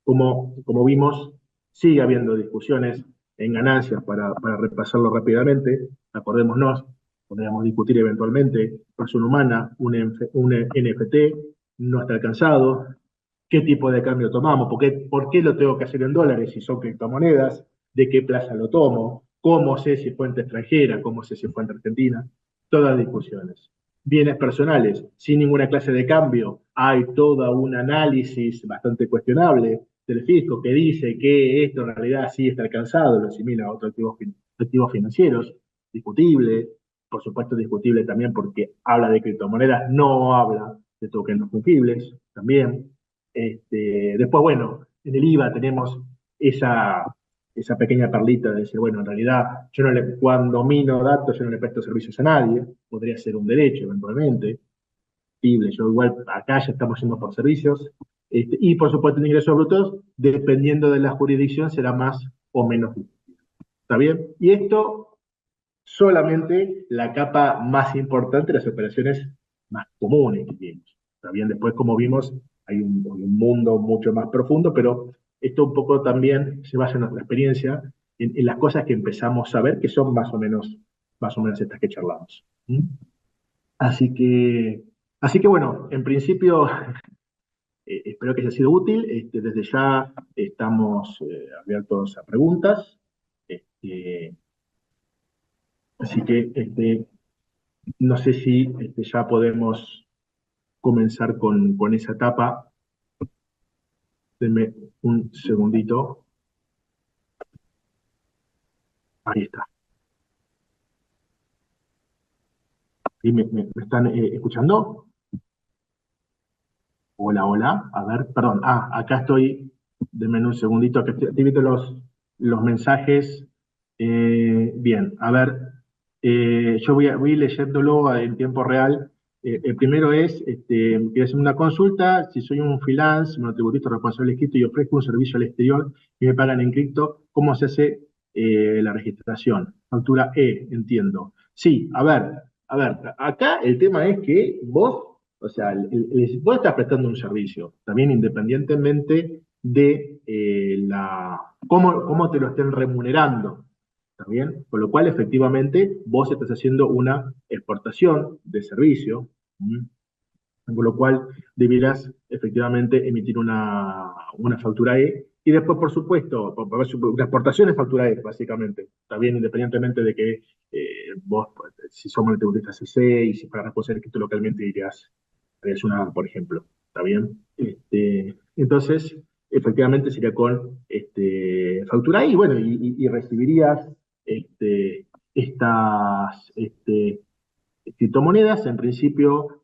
Como vimos, sigue habiendo discusiones en ganancias para repasarlo rápidamente. Acordémonos, podríamos discutir eventualmente persona humana, un NFT, no está alcanzado, qué tipo de cambio tomamos, por qué lo tengo que hacer en dólares si son criptomonedas, de qué plaza lo tomo, cómo sé si es fuente extranjera, cómo sé si es fuente argentina, todas discusiones. Bienes personales, sin ninguna clase de cambio, hay todo un análisis bastante cuestionable del fisco que dice que esto en realidad sí está alcanzado, lo asimila a otros activos financieros, discutible, por supuesto discutible también porque habla de criptomonedas, no habla de tokens no fungibles, también. Después, bueno, en el IVA tenemos esa pequeña perlita de decir, bueno, en realidad cuando mino datos yo no le presto servicios a nadie, podría ser un derecho eventualmente, yo igual acá ya estamos yendo por servicios, y por supuesto en ingresos brutos, dependiendo de la jurisdicción, será más o menos. ¿Está bien? Y esto solamente la capa más importante de las operaciones más comunes que tenemos. ¿Está bien? Después, como vimos, hay un mundo mucho más profundo, pero esto un poco también se basa en nuestra experiencia, en las cosas que empezamos a ver, que son más o menos estas que charlamos. ¿Mm? Así que bueno, en principio espero que haya sido útil. Desde ya estamos abiertos a preguntas. Así que no sé si ya podemos comenzar con esa etapa. Denme un segundito. Ahí está. ¿Sí? ¿Me están escuchando? Hola, hola. A ver, perdón. Acá estoy. Denme un segundito, que estoy viendo los mensajes. Bien, a ver. Yo voy leyéndolo en tiempo real. El primero es, quiero hacer una consulta, si soy un freelance, monotributista responsable escrito y ofrezco un servicio al exterior y me pagan en cripto, ¿cómo se hace la registración? Factura entiendo. Sí, a ver, acá el tema es que vos, o sea, vos estás prestando un servicio, también independientemente de cómo te lo estén remunerando. ¿Está bien? Con lo cual, efectivamente, vos estás haciendo una exportación de servicio, con lo cual deberás efectivamente emitir una factura y después, por supuesto, la exportación es factura básicamente. Está bien, independientemente de que vos, si somos monotributista CC y si para responder esto localmente dirías una, por ejemplo. ¿Está bien? Entonces, efectivamente sería con factura y bueno, y recibirías estas criptomonedas. En principio,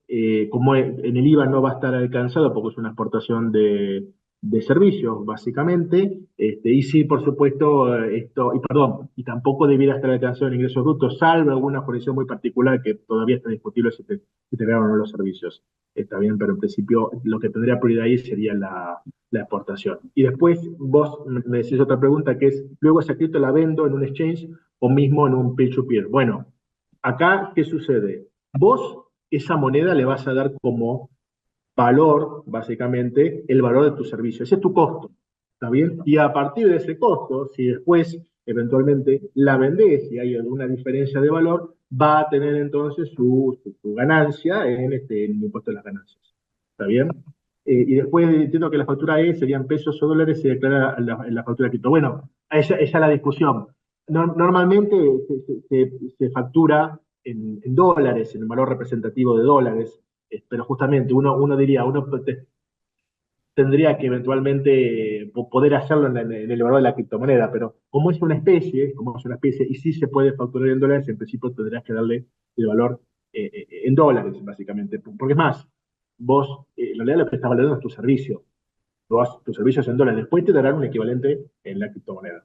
como en el IVA no va a estar alcanzado porque es una exportación de servicios, básicamente, y sí, por supuesto, y tampoco debiera estar alcanzado en ingresos brutos, salvo alguna jurisdicción muy particular que todavía está discutible si te graban o no los servicios. Está bien, pero en principio lo que tendría prioridad ahí sería la exportación. Y después vos me decís otra pregunta que es, luego esa cripto la vendo en un exchange o mismo en un peer-to-peer. Bueno, Acá, ¿qué sucede? Vos esa moneda le vas a dar como valor, básicamente, el valor de tu servicio. Ese es tu costo, ¿está bien? Y a partir de ese costo, si después eventualmente la vendés y hay alguna diferencia de valor, va a tener entonces su ganancia en el impuesto de las ganancias. ¿Está bien? Y después entiendo que la factura serían pesos o dólares, se declara la factura de cripto. Bueno, esa es la discusión. Normalmente se factura en dólares, en el valor representativo de dólares, pero justamente uno diría, tendría que eventualmente poder hacerlo en el valor de la criptomoneda, pero como es una especie, y sí se puede facturar en dólares, en principio tendrías que darle el valor en dólares, básicamente. Porque es más, vos, en realidad lo que estás valorando es tu servicio. Tu servicio es en dólares, después te darán un equivalente en la criptomoneda.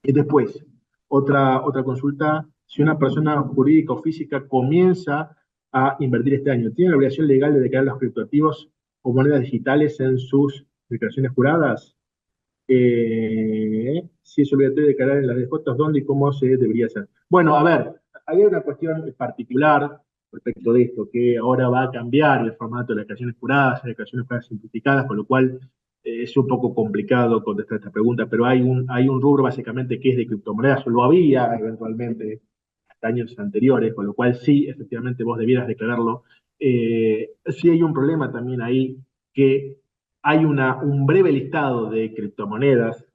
Y después, otra consulta, si una persona jurídica o física comienza a invertir este año, ¿tiene la obligación legal de declarar los criptoactivos o monedas digitales en sus declaraciones juradas? Si es obligatorio declarar en las DJs, ¿dónde y cómo se debería hacer? Bueno, a ver, hay una cuestión particular respecto de esto, que ahora va a cambiar el formato de las declaraciones juradas, simplificadas, con lo cual es un poco complicado contestar esta pregunta, pero hay un rubro básicamente que es de criptomonedas, o lo había eventualmente hasta años anteriores, con lo cual sí, efectivamente vos debieras declararlo. Sí hay un problema también ahí, que hay un breve listado de criptomonedas,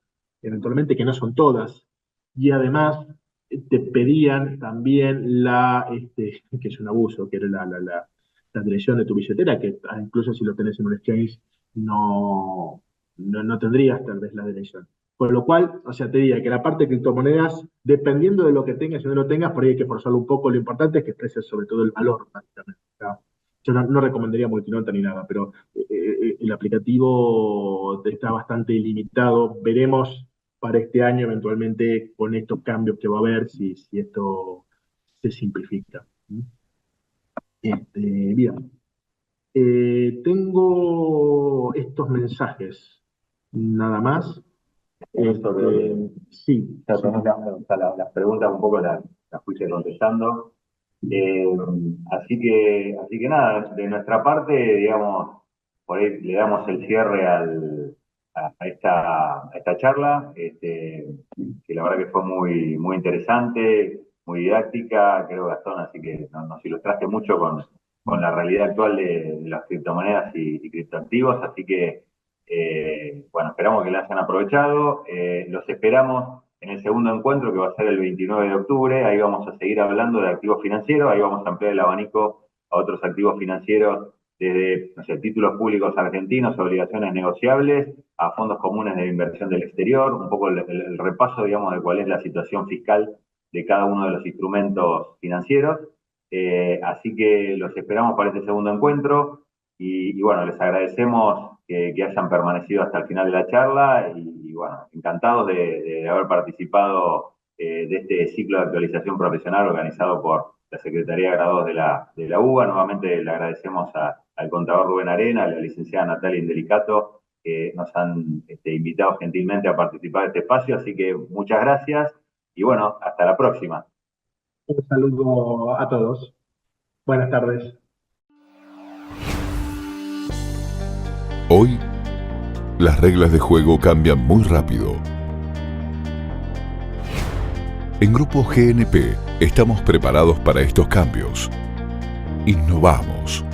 eventualmente que no son todas, y además te pedían también que es un abuso, que era la dirección de tu billetera, que incluso si lo tenés en un exchange, no tendrías tal vez la dirección. Por lo cual, o sea, te diría que la parte de criptomonedas, dependiendo de lo que tengas y no lo tengas, por ahí hay que forzarlo un poco. Lo importante es que expreses sobre todo el valor, básicamente. ¿No? Yo no recomendaría multinota ni nada, pero el aplicativo está bastante limitado. Veremos para este año, eventualmente, con estos cambios que va a haber, si esto se simplifica. Bien. Tengo estos mensajes, nada más. Sí.
Las preguntas un poco las fuiste contestando. Así que nada, de nuestra parte, digamos, por ahí le damos el cierre a esta charla, que la verdad que fue muy, muy interesante, muy didáctica, creo, Gastón, así que nos ilustraste mucho con la realidad actual de las criptomonedas y criptoactivos, así que, bueno, esperamos que la hayan aprovechado, los esperamos en el segundo encuentro, que va a ser el 29 de octubre, ahí vamos a seguir hablando de activos financieros, ahí vamos a ampliar el abanico a otros activos financieros, desde, no sé, títulos públicos argentinos, obligaciones negociables, a fondos comunes de inversión del exterior, un poco el repaso, digamos, de cuál es la situación fiscal de cada uno de los instrumentos financieros. Así que los esperamos para este segundo encuentro y bueno, les agradecemos que hayan permanecido hasta el final de la charla y bueno, encantados de haber participado de este ciclo de actualización profesional organizado por la Secretaría de Graduados de la UBA. Nuevamente le agradecemos al contador Rubén Arena, a la licenciada Natalia Indelicato, que nos han invitado gentilmente a participar de este espacio, así que muchas gracias y bueno, hasta la próxima.
Un saludo a todos. Buenas tardes.
Hoy, las reglas de juego cambian muy rápido. En Grupo GNP estamos preparados para estos cambios. Innovamos.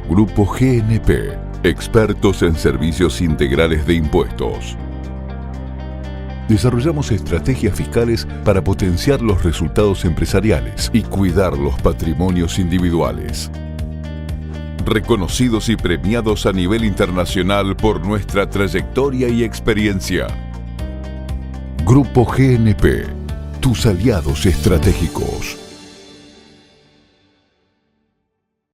Grupo GNP, expertos en servicios integrales de impuestos. Desarrollamos estrategias fiscales para potenciar los resultados empresariales y cuidar los patrimonios individuales. Reconocidos y premiados a nivel internacional por nuestra trayectoria y experiencia. Grupo GNP, tus aliados estratégicos.